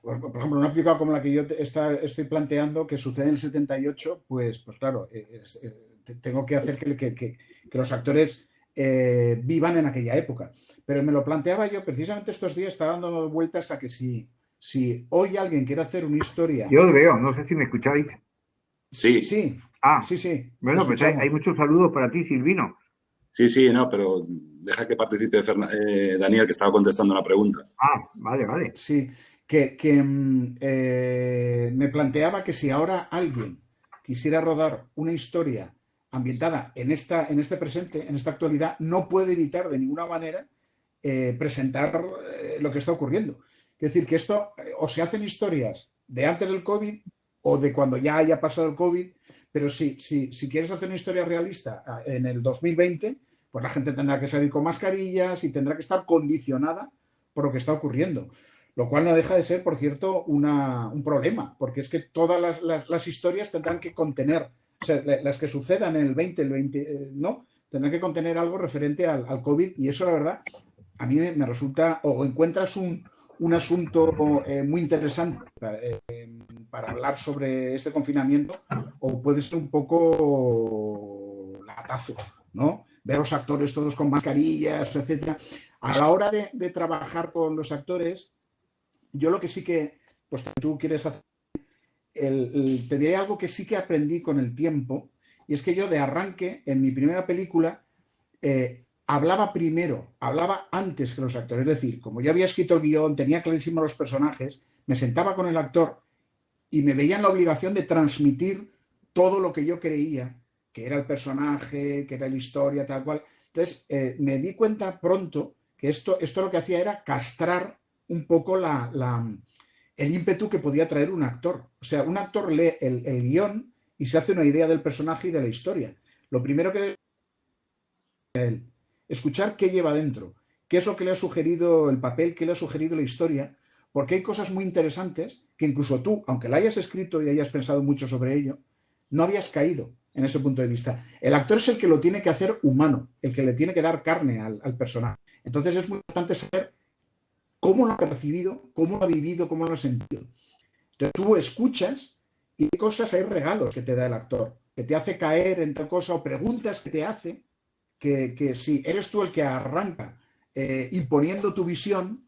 por ejemplo, una película como la que yo estoy planteando, que sucede en el 78, pues claro, tengo que hacer que los actores vivan en aquella época. Pero me lo planteaba yo, precisamente estos días, estaba dando vueltas a que si hoy alguien quiere hacer una historia... Yo os veo, no sé si me escucháis. Sí. Sí. Bueno, pues hay muchos saludos para ti, Silvino. Sí, no, pero deja que participe Daniel, que estaba contestando una pregunta. Vale. Sí, me planteaba que si ahora alguien quisiera rodar una historia ambientada en este presente, en esta actualidad, no puede evitar de ninguna manera presentar lo que está ocurriendo. Es decir, que esto, o se hacen historias de antes del COVID o de cuando ya haya pasado el COVID, pero si quieres hacer una historia realista en el 2020, pues la gente tendrá que salir con mascarillas y tendrá que estar condicionada por lo que está ocurriendo. Lo cual no deja de ser, por cierto, un problema, porque es que todas las historias tendrán que contener, o sea, las que sucedan en el 20, ¿no? Tendrán que contener algo referente al COVID, y eso, la verdad, a mí me resulta, o encuentras un asunto muy interesante para hablar sobre este confinamiento, o puede ser un poco latazo, ¿no? Ver a los actores todos con mascarillas, etcétera. A la hora de trabajar con los actores, yo lo que sí que, pues tú quieres hacer, te diré algo que sí que aprendí con el tiempo, y es que yo de arranque, en mi primera película, hablaba antes que los actores. Es decir, como yo había escrito el guión, tenía clarísimos los personajes, me sentaba con el actor y me veía en la obligación de transmitir todo lo que yo creía que era el personaje, que era la historia, tal cual. Entonces, me di cuenta pronto que esto lo que hacía era castrar un poco el ímpetu que podía traer un actor. O sea, un actor lee el guión y se hace una idea del personaje y de la historia. Lo primero que debe él, escuchar qué lleva dentro, qué es lo que le ha sugerido el papel, qué le ha sugerido la historia, porque hay cosas muy interesantes que incluso tú, aunque la hayas escrito y hayas pensado mucho sobre ello, no habías caído en ese punto de vista. El actor es el que lo tiene que hacer humano, el que le tiene que dar carne al personaje. Entonces es muy importante saber cómo lo ha percibido, cómo lo ha vivido, cómo lo ha sentido. Entonces tú escuchas y hay cosas, hay regalos que te da el actor, que te hace caer en tal cosa, o preguntas que te hace, que si eres tú el que arranca imponiendo tu visión,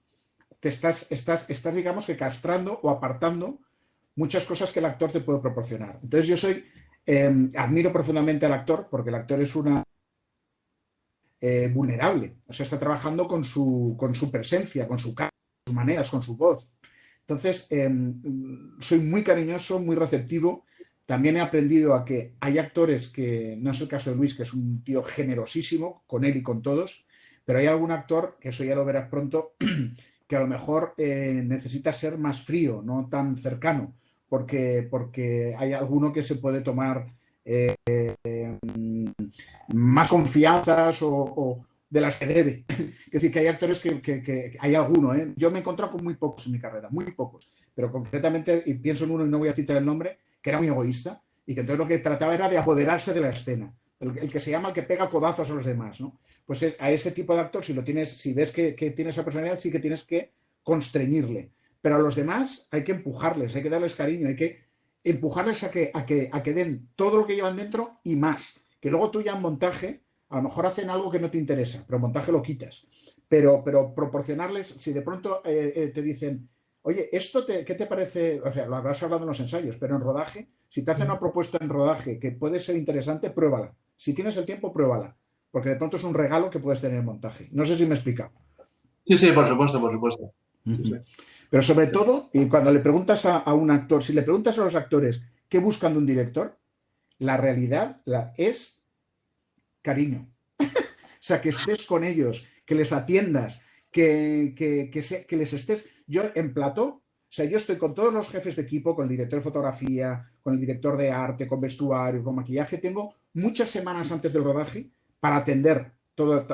te estás, digamos, que castrando o apartando muchas cosas que el actor te puede proporcionar. Entonces yo admiro profundamente al actor, porque el actor es vulnerable, o sea, está trabajando con su presencia, con su cara, con sus maneras, con su voz. Entonces, soy muy cariñoso, muy receptivo. También he aprendido a que hay actores que, no es el caso de Luis, que es un tío generosísimo con él y con todos, pero hay algún actor, que eso ya lo verás pronto, que a lo mejor necesita ser más frío, no tan cercano, porque hay alguno que se puede tomar más confianzas o de las que debe. Es decir, que hay actores que hay alguno, ¿eh? Yo me he encontrado con muy pocos en mi carrera, muy pocos, pero concretamente, y pienso en uno y no voy a citar el nombre, que era muy egoísta y que entonces lo que trataba era de apoderarse de la escena. El que se llama el que pega codazos a los demás, ¿no? Pues a ese tipo de actor, si ves que tiene esa personalidad, sí que tienes que constreñirle. Pero a los demás hay que empujarles, hay que darles cariño, hay que empujarles a que den todo lo que llevan dentro y más. Que luego tú ya en montaje, a lo mejor hacen algo que no te interesa, pero en montaje lo quitas. Pero proporcionarles, si de pronto te dicen, oye, ¿qué te parece? O sea, lo habrás hablado en los ensayos, pero en rodaje, si te hacen una propuesta en rodaje que puede ser interesante, pruébala. Si tienes el tiempo, pruébala. Porque de pronto es un regalo que puedes tener en montaje. No sé si me he explicado. Sí, por supuesto, por supuesto. Sí. Pero sobre todo, y cuando le preguntas a un actor, si le preguntas a los actores qué buscan de un director, la realidad es cariño. O sea, que estés con ellos, que les atiendas, que les estés... Yo en plató, o sea, yo estoy con todos los jefes de equipo, con el director de fotografía, con el director de arte, con vestuario, con maquillaje. Tengo muchas semanas antes del rodaje para atender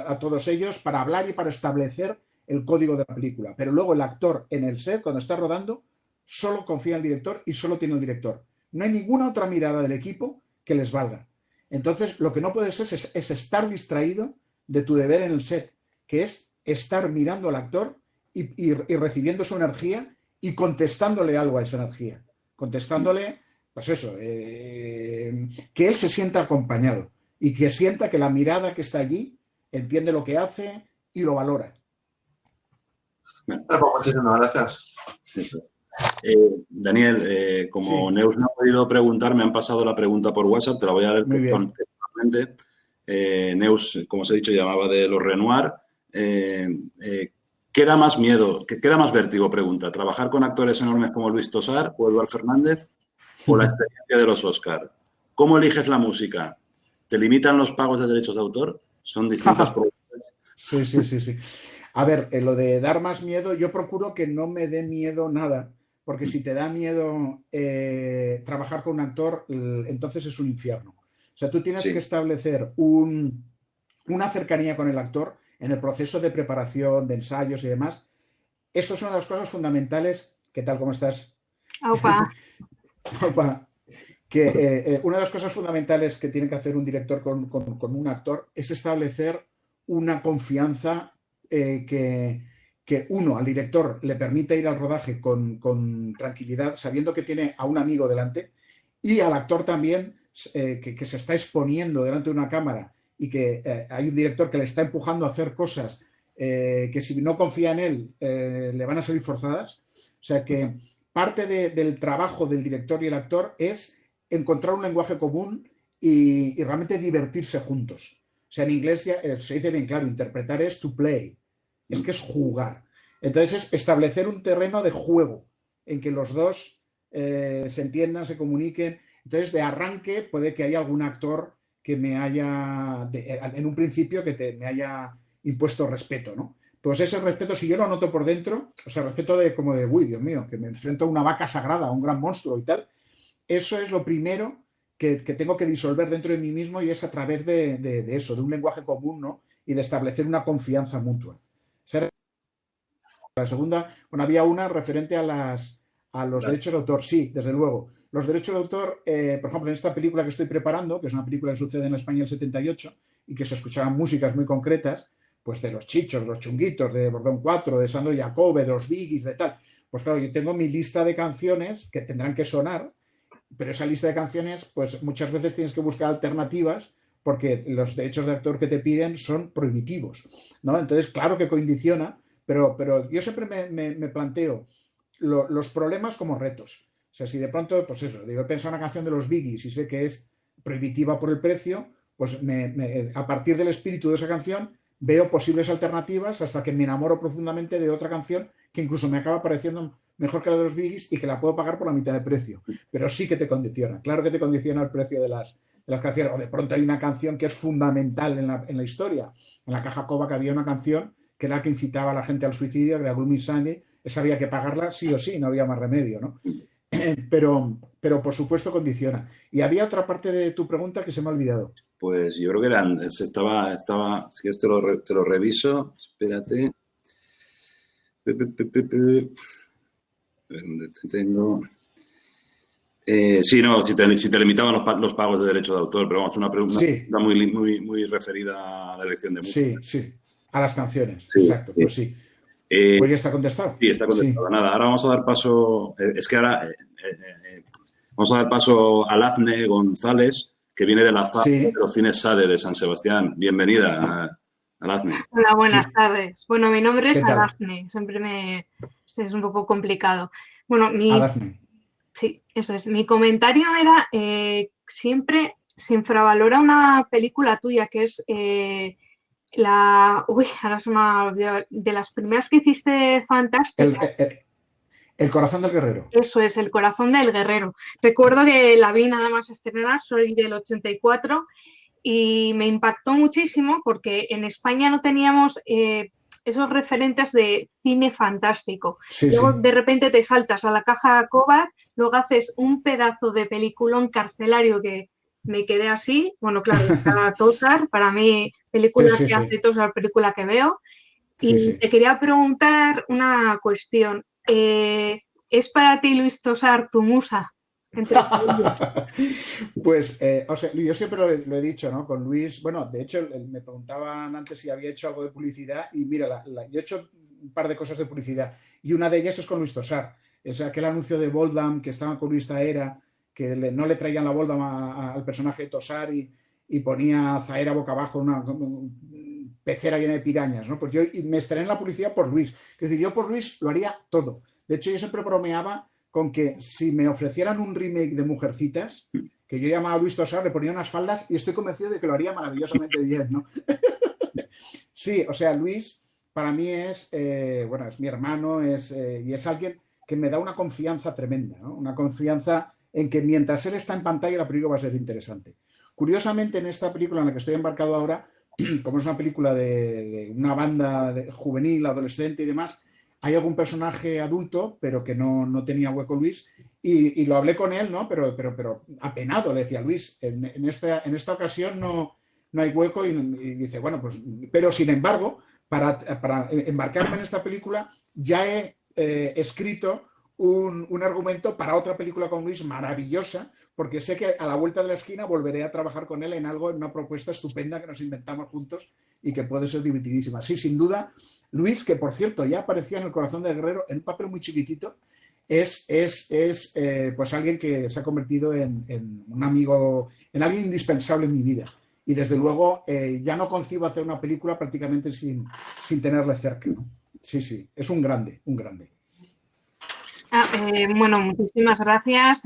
a todos ellos, para hablar y para establecer el código de la película. Pero luego el actor en el set, cuando está rodando, solo confía en el director y solo tiene el director. No hay ninguna otra mirada del equipo que les valga. Entonces, lo que no puedes es estar distraído de tu deber en el set, que es estar mirando al actor y recibiendo su energía y contestándole algo a esa energía. Contestándole, pues eso, que él se sienta acompañado y que sienta que la mirada que está allí entiende lo que hace y lo valora. Muchísimas gracias. Sí. Daniel, como sí. Neus no ha podido preguntar, me han pasado la pregunta por WhatsApp, te la voy a leer textualmente. Neus, como os he dicho, llamaba de los Renoir. ¿Qué da más miedo, qué da más vértigo? Pregunta. ¿Trabajar con actores enormes como Luis Tosar o Eduard Fernández o la experiencia de los Oscar? ¿Cómo eliges la música? ¿Te limitan los pagos de derechos de autor? Son distintas preguntas. Sí. A ver, lo de dar más miedo, yo procuro que no me dé miedo nada, porque si te da miedo trabajar con un actor, entonces es un infierno. O sea, tú tienes que establecer una cercanía con el actor en el proceso de preparación, de ensayos y demás. Eso es una de las cosas fundamentales. ¿Qué tal? ¿Cómo estás? Opa. Opa. Que una de las cosas fundamentales que tiene que hacer un director con un actor es establecer una confianza que uno, al director, le permite ir al rodaje con tranquilidad, sabiendo que tiene a un amigo delante, y al actor también que se está exponiendo delante de una cámara y que hay un director que le está empujando a hacer cosas que si no confía en él le van a salir forzadas. O sea que parte del trabajo del director y el actor es encontrar un lenguaje común y realmente divertirse juntos. O sea, en inglés se dice bien claro, interpretar es to play, es que es jugar. Entonces es establecer un terreno de juego en que los dos se entiendan, se comuniquen. Entonces, de arranque puede que haya algún actor que me haya, en un principio, me haya impuesto respeto, ¿no? Pues ese respeto, si yo lo noto por dentro, o sea, respeto como de, uy, Dios mío, que me enfrento a una vaca sagrada, a un gran monstruo y tal, eso es lo primero que tengo que disolver dentro de mí mismo y es a través de eso, de un lenguaje común, ¿no? Y de establecer una confianza mutua. La segunda, bueno, había una referente a los derechos de autor. Sí, desde luego. Los derechos de autor, por ejemplo, en esta película que estoy preparando, que es una película que sucede en España en el 78 y que se escuchaban músicas muy concretas, pues de los Chichos, los Chunguitos, de Bordón 4, de Sandro Jacobe, de los Biggies, de tal. Pues claro, yo tengo mi lista de canciones que tendrán que sonar, pero esa lista de canciones, pues muchas veces tienes que buscar alternativas porque los derechos de autor que te piden son prohibitivos, ¿no? Entonces, claro que condiciona, pero yo siempre me planteo los problemas como retos. O sea, si de pronto, pues eso, digo, pienso en una canción de los Biggies y sé que es prohibitiva por el precio, pues a partir del espíritu de esa canción veo posibles alternativas hasta que me enamoro profundamente de otra canción que incluso me acaba pareciendo mejor que la de los Biggies y que la puedo pagar por la mitad de precio. Pero sí que te condiciona, claro que te condiciona el precio de las canciones. O de pronto hay una canción que es fundamental en la historia. En la Caja Coba que había una canción que era la que incitaba a la gente al suicidio, que era Gloomy Sunday, esa había que pagarla sí o sí, no había más remedio, ¿no? pero por supuesto condiciona. Y había otra parte de tu pregunta que se me ha olvidado. Pues yo creo que si quieres te lo reviso, espérate. ¿Dónde te tengo? Sí, no, si te limitaban los pagos de derecho de autor, pero vamos, una pregunta muy referida a la elección de música. Sí, a las canciones, sí, exacto, pues sí. Pues ya está contestado. Sí, está contestado. Sí. Nada, ahora vamos a dar paso, vamos a dar paso a Alazne González, que viene de la FAP de los cines SADE de San Sebastián. Bienvenida, Alazne. Hola, buenas tardes. Bueno, mi nombre es Alazne, siempre es un poco complicado. Bueno, Alazne. Sí, eso es. Mi comentario era, siempre se infravalora una película tuya, que es ahora se me ha olvidado, de las primeras que hiciste fantásticas. El corazón del guerrero. Eso es, El corazón del guerrero. Recuerdo que la vi nada más estrenar, soy del 84, y me impactó muchísimo porque en España no teníamos esos referentes de cine fantástico. Luego de repente te saltas a La Caja Kovacs, luego haces un pedazo de peliculón carcelario que me quedé así. Bueno, claro, para Tosar, para mí, película que hace Tosar, película que veo. Y te quería preguntar una cuestión. ¿Es para ti, Luis Tosar, tu musa? Pues, o sea, yo siempre lo he dicho, ¿no? Con Luis, bueno, de hecho, me preguntaban antes si había hecho algo de publicidad y mira, yo he hecho un par de cosas de publicidad y una de ellas es con Luis Tosar. Es aquel anuncio de Boldam que estaba con Luis Zaera, que no le traían la Boldam al personaje de Tosar y ponía a Zaera boca abajo una pecera llena de pirañas, ¿no? Pues yo me estrené en la publicidad por Luis. Es decir, yo por Luis lo haría todo. De hecho, yo siempre bromeaba con que si me ofrecieran un remake de Mujercitas, que yo llamaba a Luis Tosar, le ponía unas faldas y estoy convencido de que lo haría maravillosamente bien, ¿no? Sí, o sea, Luis para mí es mi hermano y es alguien que me da una confianza tremenda, ¿no? Una confianza en que mientras él está en pantalla la película va a ser interesante. Curiosamente, en esta película en la que estoy embarcado ahora, como es una película de una banda juvenil, adolescente y demás, hay algún personaje adulto, pero que no tenía hueco Luis, y lo hablé con él, ¿no? Pero apenado, le decía Luis, en esta ocasión no hay hueco, y dice, bueno, pues, pero sin embargo, para embarcarme en esta película, ya he escrito un argumento para otra película con Luis maravillosa, porque sé que a la vuelta de la esquina volveré a trabajar con él en una propuesta estupenda que nos inventamos juntos y que puede ser divertidísima. Sí, sin duda, Luis, que por cierto ya aparecía en El corazón del guerrero en un papel muy chiquitito, es pues alguien que se ha convertido en un amigo, en alguien indispensable en mi vida. Y desde luego ya no concibo hacer una película prácticamente sin tenerle cerca, ¿no? Sí, es un grande. Bueno, muchísimas gracias.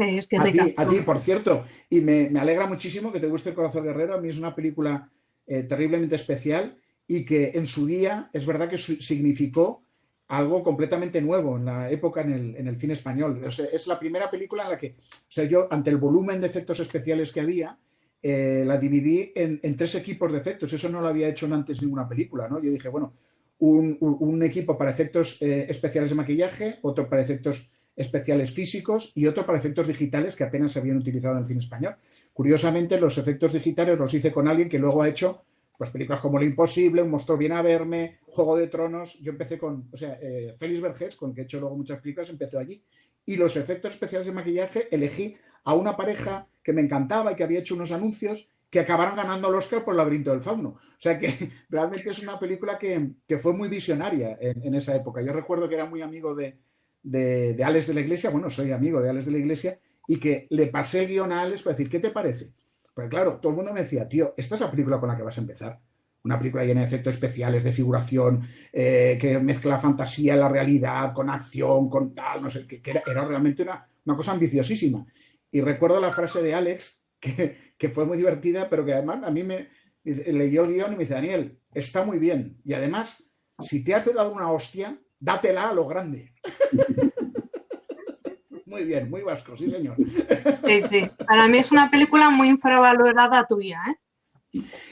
A ti, por cierto, y me alegra muchísimo que te guste El corazón guerrero. A mí es una película terriblemente especial y que en su día es verdad que significó algo completamente nuevo en la época en el cine español. O sea, es la primera película en la que, o sea, yo ante el volumen de efectos especiales que había, la dividí en 3 equipos de efectos. Eso no lo había hecho antes ninguna película, ¿no? Yo dije, bueno, un equipo para efectos especiales de maquillaje, otro para efectos especiales físicos y otro para efectos digitales que apenas se habían utilizado en el cine español. Curiosamente, los efectos digitales los hice con alguien que luego ha hecho pues películas como Lo Imposible, Un monstruo viene a verme, Juego de Tronos. Yo empecé con, Félix Vergés, con el que he hecho luego muchas películas, empecé allí. Y los efectos especiales de maquillaje elegí a una pareja que me encantaba y que había hecho unos anuncios que acabaron ganando el Oscar por El laberinto del fauno. O sea que realmente es una película que fue muy visionaria en esa época. Yo recuerdo que era muy amigo de Alex de la Iglesia, bueno, soy amigo de Alex de la Iglesia, y que le pasé el guión a Alex para decir, ¿qué te parece? Porque claro, todo el mundo me decía, tío, esta es la película con la que vas a empezar. Una película llena de efectos especiales, de figuración, que mezcla fantasía, la realidad, con acción, con tal, no sé, que era realmente una cosa ambiciosísima. Y recuerdo la frase de Alex, que fue muy divertida, pero que además a mí leyó el guión y me dice, Daniel, está muy bien. Y además, si te has dado una hostia, dátela a lo grande. Muy bien, muy vasco, sí señor. Sí. Para mí es una película muy infravalorada tuya, ¿eh?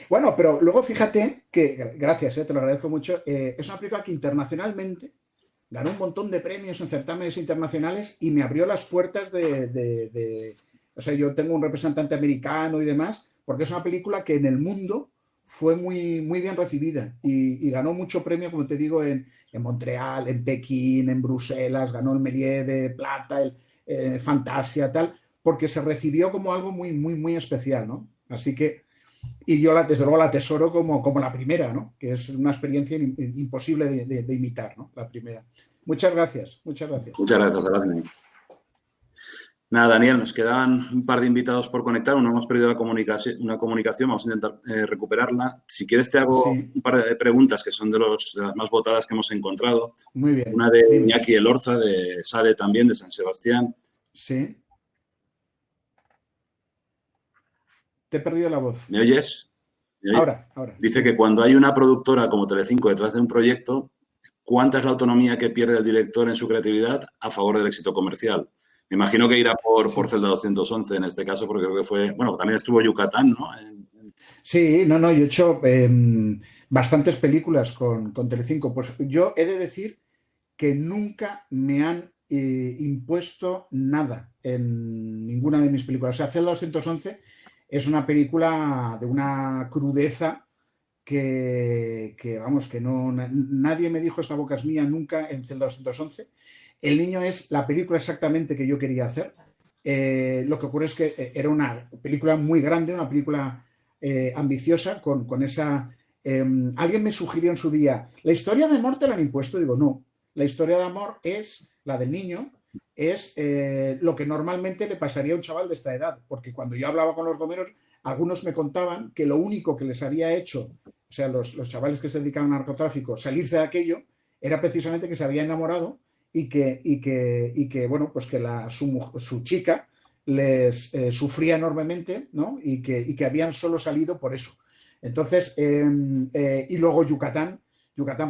Bueno, pero luego fíjate que, gracias, te lo agradezco mucho, es una película que internacionalmente ganó un montón de premios en certámenes internacionales y me abrió las puertas o sea, yo tengo un representante americano y demás, porque es una película que en el mundo fue muy, muy bien recibida y ganó mucho premio, como te digo, en Montreal, en Pekín, en Bruselas, ganó el Méliès de Plata, el Fantasia, tal, porque se recibió como algo muy, muy, muy especial, ¿no? Así que, y yo desde luego la atesoro como la primera, ¿no? Que es una experiencia imposible de imitar, ¿no? La primera. Muchas gracias, muchas gracias. Muchas gracias, Aracne. Nada, Daniel, nos quedaban un par de invitados por conectar, no hemos perdido una comunicación, vamos a intentar recuperarla. Si quieres te hago un par de preguntas que son de las más votadas que hemos encontrado. Muy bien. Una de Iñaki Elorza, de Sale también, de San Sebastián. Sí. Te he perdido la voz. ¿Me oyes? Ahora. Dice que cuando hay una productora como Telecinco detrás de un proyecto, ¿cuánta es la autonomía que pierde el director en su creatividad a favor del éxito comercial? Me imagino que irá por Celda 211 en este caso, porque creo que fue... Bueno, también estuvo Yucatán, ¿no? Sí, no, yo he hecho bastantes películas con Telecinco. Pues yo he de decir que nunca me han impuesto nada en ninguna de mis películas. O sea, Celda 211 es una película de una crudeza que vamos, que no... Nadie me dijo esta boca es mía nunca en Celda 211. El niño es la película exactamente que yo quería hacer. Lo que ocurre es que era una película muy grande, una película ambiciosa, con esa... alguien me sugirió en su día, ¿la historia de amor te la han impuesto? Digo, no. La historia de amor es, la del niño, es lo que normalmente le pasaría a un chaval de esta edad. Porque cuando yo hablaba con los gomeros, algunos me contaban que lo único que les había hecho, o sea, los chavales que se dedicaban al narcotráfico, salirse de aquello, era precisamente que se había enamorado y que bueno, pues que su chica les sufría enormemente, ¿no? Y que habían solo salido por eso. Entonces, y luego Yucatán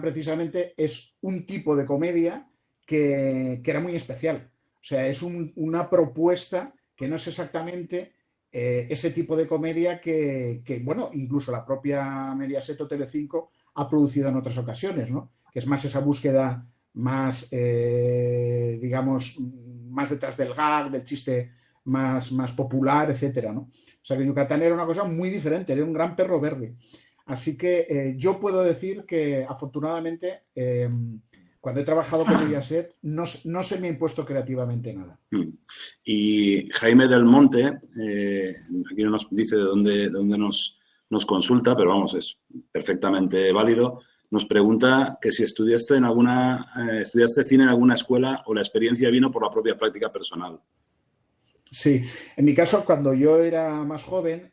precisamente es un tipo de comedia que era muy especial. O sea, es una propuesta que no es exactamente ese tipo de comedia que, bueno, incluso la propia Mediaset o Telecinco ha producido en otras ocasiones, ¿no? Que es más esa búsqueda más, digamos, más detrás del gag, del chiste más popular, etcétera, ¿no? O sea que Yucatán era una cosa muy diferente, era un gran perro verde. Así que yo puedo decir que afortunadamente cuando he trabajado con Mediaset no se me ha impuesto creativamente nada. Y Jaime del Monte, aquí no nos dice de dónde nos consulta, pero vamos, es perfectamente válido. Nos pregunta que si estudiaste cine en alguna escuela o la experiencia vino por la propia práctica personal. Sí, en mi caso, cuando yo era más joven,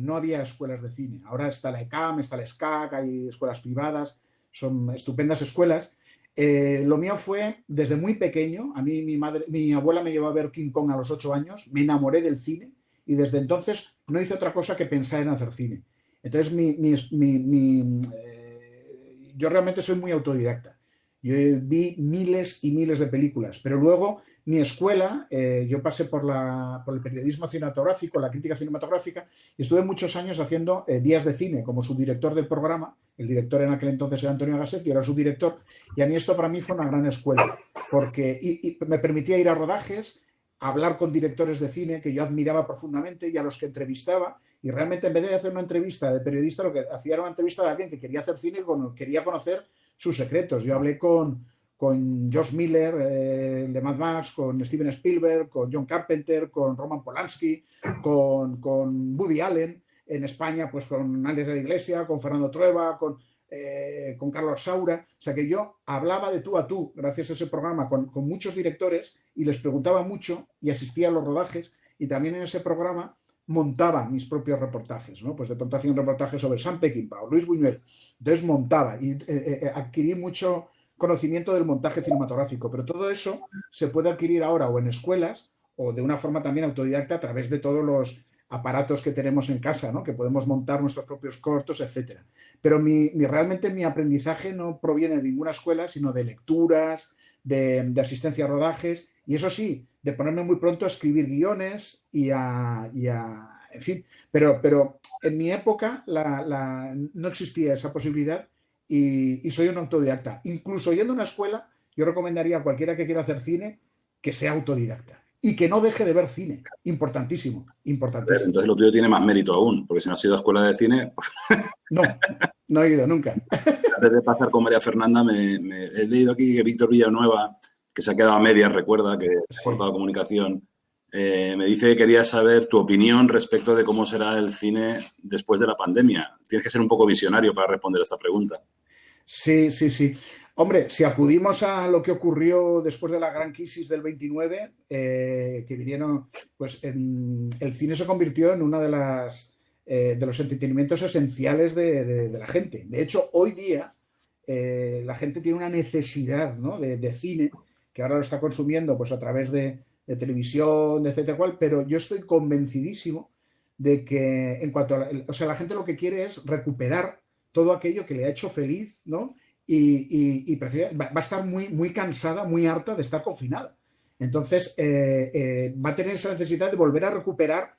no había escuelas de cine. Ahora está la ECAM, está la SCAC, hay escuelas privadas, son estupendas escuelas. Lo mío fue desde muy pequeño. A mí mi abuela me llevó a ver King Kong a los 8 años, me enamoré del cine y desde entonces no hice otra cosa que pensar en hacer cine. Entonces, yo realmente soy muy autodidacta. Yo vi miles y miles de películas, pero luego mi escuela, yo pasé por el periodismo cinematográfico, la crítica cinematográfica, y estuve muchos años haciendo días de cine como subdirector del programa. El director en aquel entonces era Antonio Gassetti, era subdirector, y a mí esto para mí fue una gran escuela, porque y me permitía ir a rodajes, hablar con directores de cine que yo admiraba profundamente y a los que entrevistaba, y realmente en vez de hacer una entrevista de periodista, lo que hacía era una entrevista de alguien que quería hacer cine y quería conocer sus secretos. Yo hablé con George Miller, de Mad Max, con Steven Spielberg, con John Carpenter, con Roman Polanski, con Woody Allen. En España, pues con Alex de la Iglesia, con Fernando Trueba, con Carlos Saura. O sea que yo hablaba de tú a tú, gracias a ese programa, con muchos directores y les preguntaba mucho y asistía a los rodajes, y también en ese programa montaba mis propios reportajes, ¿no? Pues de pronto hacía un reportaje sobre Sam Peckinpah o Luis Buñuel. Entonces montaba y adquirí mucho conocimiento del montaje cinematográfico, pero todo eso se puede adquirir ahora o en escuelas o de una forma también autodidacta a través de todos los aparatos que tenemos en casa, ¿no? Que podemos montar nuestros propios cortos, etcétera. Pero realmente mi aprendizaje no proviene de ninguna escuela, sino de lecturas, de asistencia a rodajes, y eso sí, de ponerme muy pronto a escribir guiones en fin, pero en mi época no existía esa posibilidad y soy un autodidacta. Incluso yendo a una escuela, yo recomendaría a cualquiera que quiera hacer cine que sea autodidacta y que no deje de ver cine. Importantísimo, importantísimo. Entonces lo tuyo tiene más mérito aún, porque si no has ido a escuela de cine... No he ido nunca. Antes de pasar con María Fernanda, he leído aquí que Víctor Villanueva, que se ha quedado a medias, recuerda, que ha cortado la comunicación, me dice que quería saber tu opinión respecto de cómo será el cine después de la pandemia. Tienes que ser un poco visionario para responder a esta pregunta. Sí. Hombre, si acudimos a lo que ocurrió después de la gran crisis del 29, que vinieron, pues el cine se convirtió en una de los entretenimientos esenciales de la gente. De hecho, hoy día la gente tiene una necesidad, ¿no?, de cine, que ahora lo está consumiendo pues a través de televisión, de etcétera, pero yo estoy convencidísimo de que en cuanto a la gente lo que quiere es recuperar todo aquello que le ha hecho feliz, ¿no? Y va a estar muy cansada, muy harta de estar confinada. Entonces, va a tener esa necesidad de volver a recuperar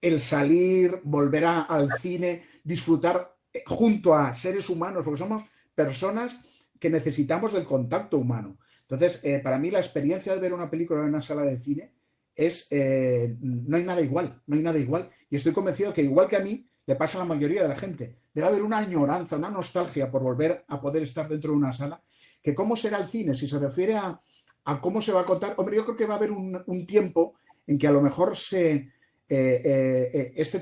el salir, volver al cine, disfrutar junto a seres humanos, porque somos personas que necesitamos del contacto humano. Entonces, para mí la experiencia de ver una película en una sala de cine no hay nada igual, Y estoy convencido que igual que a mí, le pasa a la mayoría de la gente. Debe haber una añoranza, una nostalgia por volver a poder estar dentro de una sala. Que cómo será el cine, si se refiere a cómo se va a contar. Hombre, yo creo que va a haber un tiempo en que a lo mejor este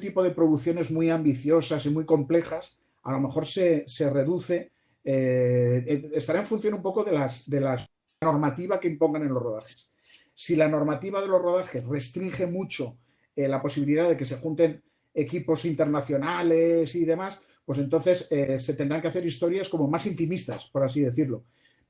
tipo de producciones muy ambiciosas y muy complejas, a lo mejor se reduce, estará en función un poco de la normativa que impongan en los rodajes. Si la normativa de los rodajes restringe mucho la posibilidad de que se junten equipos internacionales y demás, pues entonces se tendrán que hacer historias como más intimistas, por así decirlo.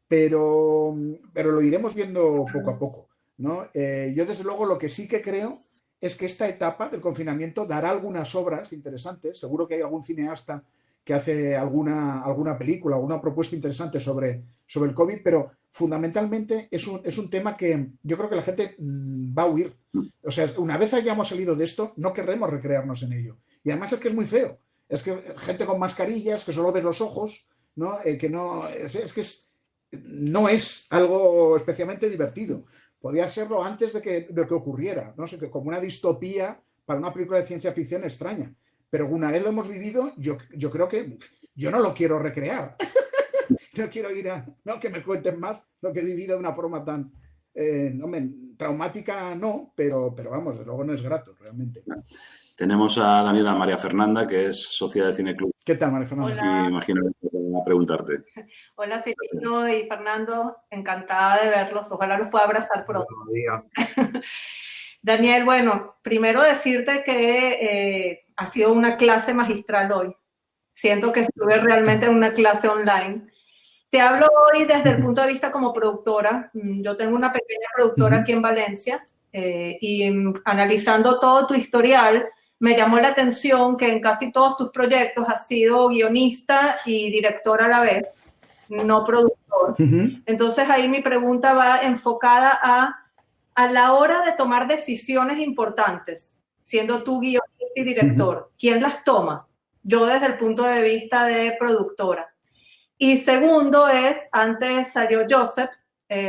Pero lo iremos viendo poco a poco, ¿no? Yo, desde luego, lo que sí que creo es que esta etapa del confinamiento dará algunas obras interesantes. Seguro que hay algún cineasta que hace alguna película, alguna propuesta interesante sobre el COVID, pero fundamentalmente es un tema que yo creo que la gente va a huir. O sea, una vez hayamos salido de esto, no querremos recrearnos en ello. Y además es que es muy feo. Es que gente con mascarillas, que solo ves los ojos, ¿no? No es algo especialmente divertido. Podía serlo antes de que ocurriera, no sé, como una distopía para una película de ciencia ficción extraña. Pero una vez lo hemos vivido, yo creo que yo no lo quiero recrear. No quiero ir que me cuenten más lo que he vivido de una forma tan traumática, pero vamos, de luego no es grato realmente. Tenemos a Daniela María Fernanda, que es socia de Cine Club. ¿Qué tal, María Fernanda? Hola. Y imagino que voy a preguntarte. Hola, Cirino y Fernando. Encantada de verlos. Ojalá los pueda abrazar pronto. Daniel, bueno, primero decirte que ha sido una clase magistral hoy. Siento que estuve realmente en una clase online. Te hablo hoy desde el punto de vista como productora. Yo tengo una pequeña productora aquí en Valencia y analizando todo tu historial, me llamó la atención que en casi todos tus proyectos has sido guionista y director a la vez, no productor. Entonces ahí mi pregunta va enfocada a la hora de tomar decisiones importantes, siendo tú guionista y director, ¿quién las toma? Yo desde el punto de vista de productora. Y segundo es, antes salió Joseph,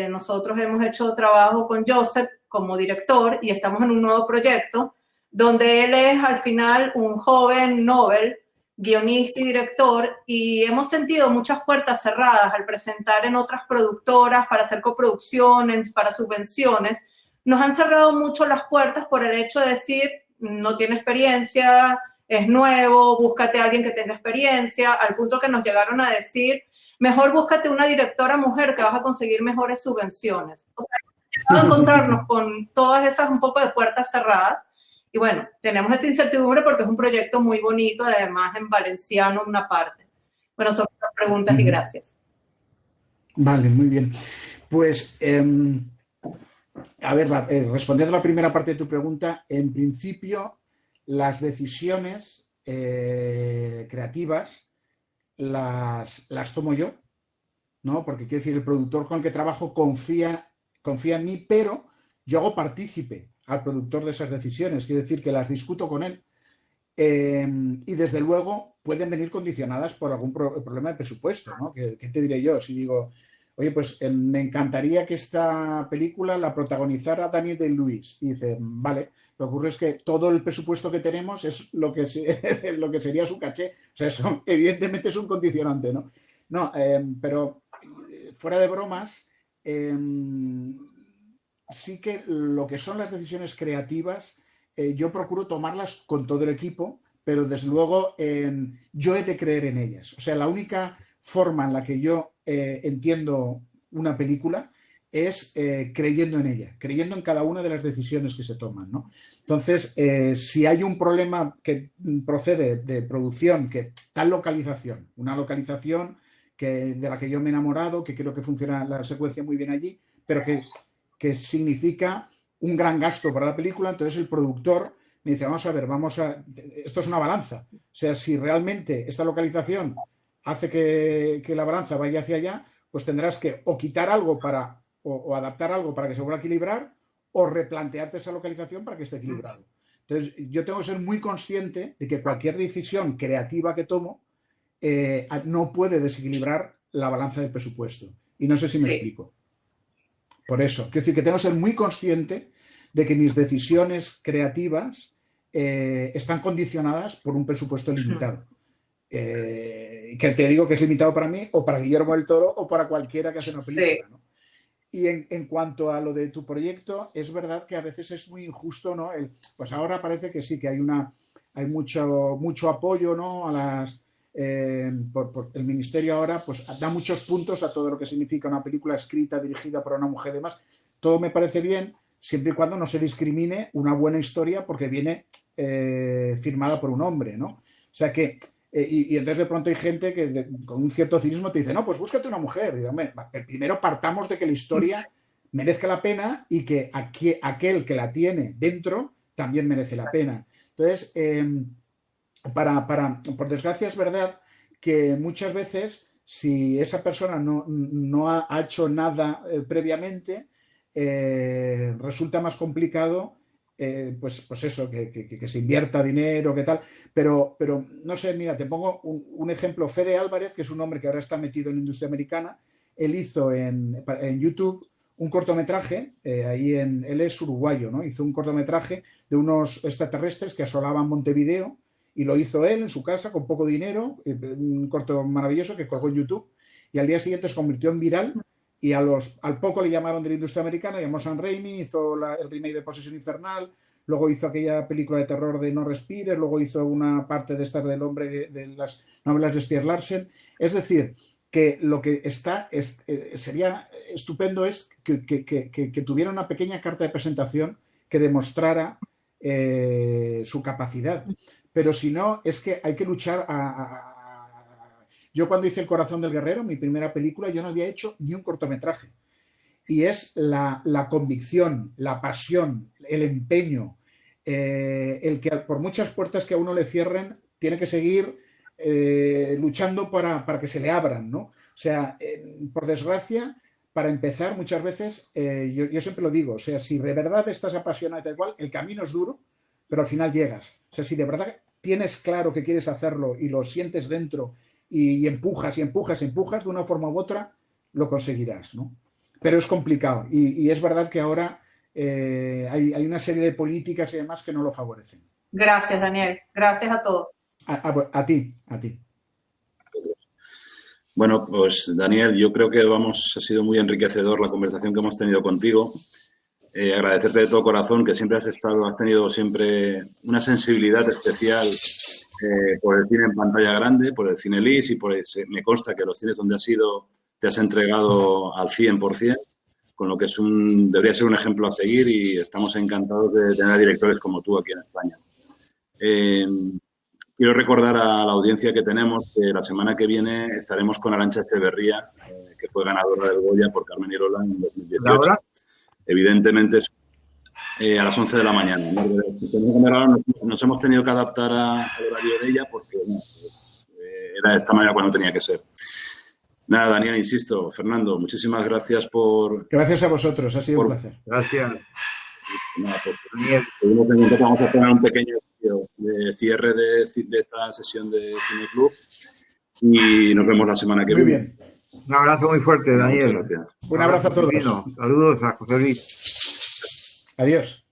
nosotros hemos hecho trabajo con Joseph como director y estamos en un nuevo proyecto donde él es al final un joven Nobel, guionista y director, y hemos sentido muchas puertas cerradas al presentar en otras productoras para hacer coproducciones, para subvenciones. Nos han cerrado mucho las puertas por el hecho de decir, no tiene experiencia, es nuevo, búscate a alguien que tenga experiencia, al punto que nos llegaron a decir, mejor búscate una directora mujer que vas a conseguir mejores subvenciones. O sea, hemos llegado a encontrarnos con todas esas un poco de puertas cerradas. Y bueno, tenemos esa incertidumbre porque es un proyecto muy bonito, además en valenciano una parte. Bueno, son las preguntas y gracias. Vale, muy bien. Pues, a ver, respondiendo a la primera parte de tu pregunta, en principio, las decisiones creativas las tomo yo, ¿no? Porque quiero decir, el productor con el que trabajo confía en mí, pero yo hago partícipe al productor de esas decisiones, quiero decir que las discuto con él y desde luego pueden venir condicionadas por algún problema de presupuesto, ¿no? ¿Qué te diré yo? Si digo, oye, pues me encantaría que esta película la protagonizara Daniel Day-Lewis. Y dice, vale, lo que ocurre es que todo el presupuesto que tenemos es lo que sería su caché. O sea, eso evidentemente es un condicionante, ¿no? No, pero fuera de bromas, sí que lo que son las decisiones creativas, yo procuro tomarlas con todo el equipo, pero desde luego yo he de creer en ellas. O sea, la única forma en la que yo entiendo una película es creyendo en ella, creyendo en cada una de las decisiones que se toman, ¿no? Entonces, si hay un problema que procede de producción, que tal localización, una localización de la que yo me he enamorado, que creo que funciona la secuencia muy bien allí, pero que significa un gran gasto para la película, entonces el productor me dice, vamos a ver, esto es una balanza. O sea, si realmente esta localización hace que la balanza vaya hacia allá, pues tendrás que o quitar algo o adaptar algo para que se vuelva a equilibrar, o replantearte esa localización para que esté equilibrado. Entonces, yo tengo que ser muy consciente de que cualquier decisión creativa que tomo no puede desequilibrar la balanza del presupuesto. Y no sé si me explico. Por eso, quiero decir que tengo que ser muy consciente de que mis decisiones creativas están condicionadas por un presupuesto limitado. Que te digo que es limitado para mí, o para Guillermo del Toro, o para cualquiera que hace una película, ¿no? Y en cuanto a lo de tu proyecto, es verdad que a veces es muy injusto, ¿no? Pues ahora parece que sí, que hay mucho apoyo, ¿no? Por el ministerio ahora pues da muchos puntos a todo lo que significa una película escrita, dirigida por una mujer y demás. Todo me parece bien, siempre y cuando no se discrimine una buena historia porque viene firmada por un hombre, ¿no? O sea que, y entonces de pronto hay gente que con un cierto cinismo te dice, no, pues búscate una mujer. Y digo, primero partamos de que la historia merezca la pena y que aquel que la tiene dentro también merece la pena. Entonces, por desgracia es verdad que muchas veces si esa persona no ha hecho nada previamente, resulta más complicado pues eso, que se invierta dinero, que tal, pero no sé, mira, te pongo un ejemplo. Fede Álvarez, que es un hombre que ahora está metido en la industria americana, él hizo en YouTube un cortometraje, él es uruguayo, ¿no? Hizo un cortometraje de unos extraterrestres que asolaban Montevideo. Y lo hizo él en su casa con poco dinero, un corto maravilloso que colgó en YouTube, y al día siguiente se convirtió en viral y al poco le llamaron de la industria americana, llamó Sam Raimi, hizo el remake de Posesión Infernal, luego hizo aquella película de terror de No Respires, luego hizo una parte de estas del hombre de las novelas de Stieg Larsson. Es decir, que lo que sería estupendo es que tuviera una pequeña carta de presentación que demostrara su capacidad. Pero si no, es que hay que luchar Yo cuando hice El corazón del guerrero, mi primera película, yo no había hecho ni un cortometraje. Y es la convicción, la pasión, el empeño, el que por muchas puertas que a uno le cierren, tiene que seguir luchando para que se le abran, ¿no? O sea, por desgracia, para empezar, muchas veces, yo siempre lo digo, o sea, si de verdad estás apasionado y tal cual, el camino es duro, pero al final llegas. O sea, si de verdad tienes claro que quieres hacerlo y lo sientes dentro y empujas, de una forma u otra, lo conseguirás, ¿no? Pero es complicado y es verdad que ahora hay una serie de políticas y demás que no lo favorecen. Gracias, Daniel. Gracias a todos. A ti. Bueno, pues Daniel, yo creo que ha sido muy enriquecedor la conversación que hemos tenido contigo. Agradecerte de todo corazón que siempre has tenido siempre una sensibilidad especial por el cine en pantalla grande, por el cine LIS y me consta que los cines donde has ido te has entregado al 100%, con lo que debería ser un ejemplo a seguir y estamos encantados de tener directores como tú aquí en España. Quiero recordar a la audiencia que tenemos que la semana que viene estaremos con Arantxa Echeverría, que fue ganadora del Goya por Carmen Irola en 2018. Evidentemente a las 11 de la mañana. Nos hemos tenido que adaptar al horario de ella porque era de esta manera cuando tenía que ser. Nada, Daniel, insisto, Fernando, muchísimas gracias por... Gracias a vosotros, ha sido un placer. Gracias. Nada, pues, vamos a poner un pequeño cierre de esta sesión de Cine Club y nos vemos la semana que viene. Muy bien. Un abrazo muy fuerte, Daniel. Muchas gracias. Un abrazo a todos. Saludos a José Luis. Adiós.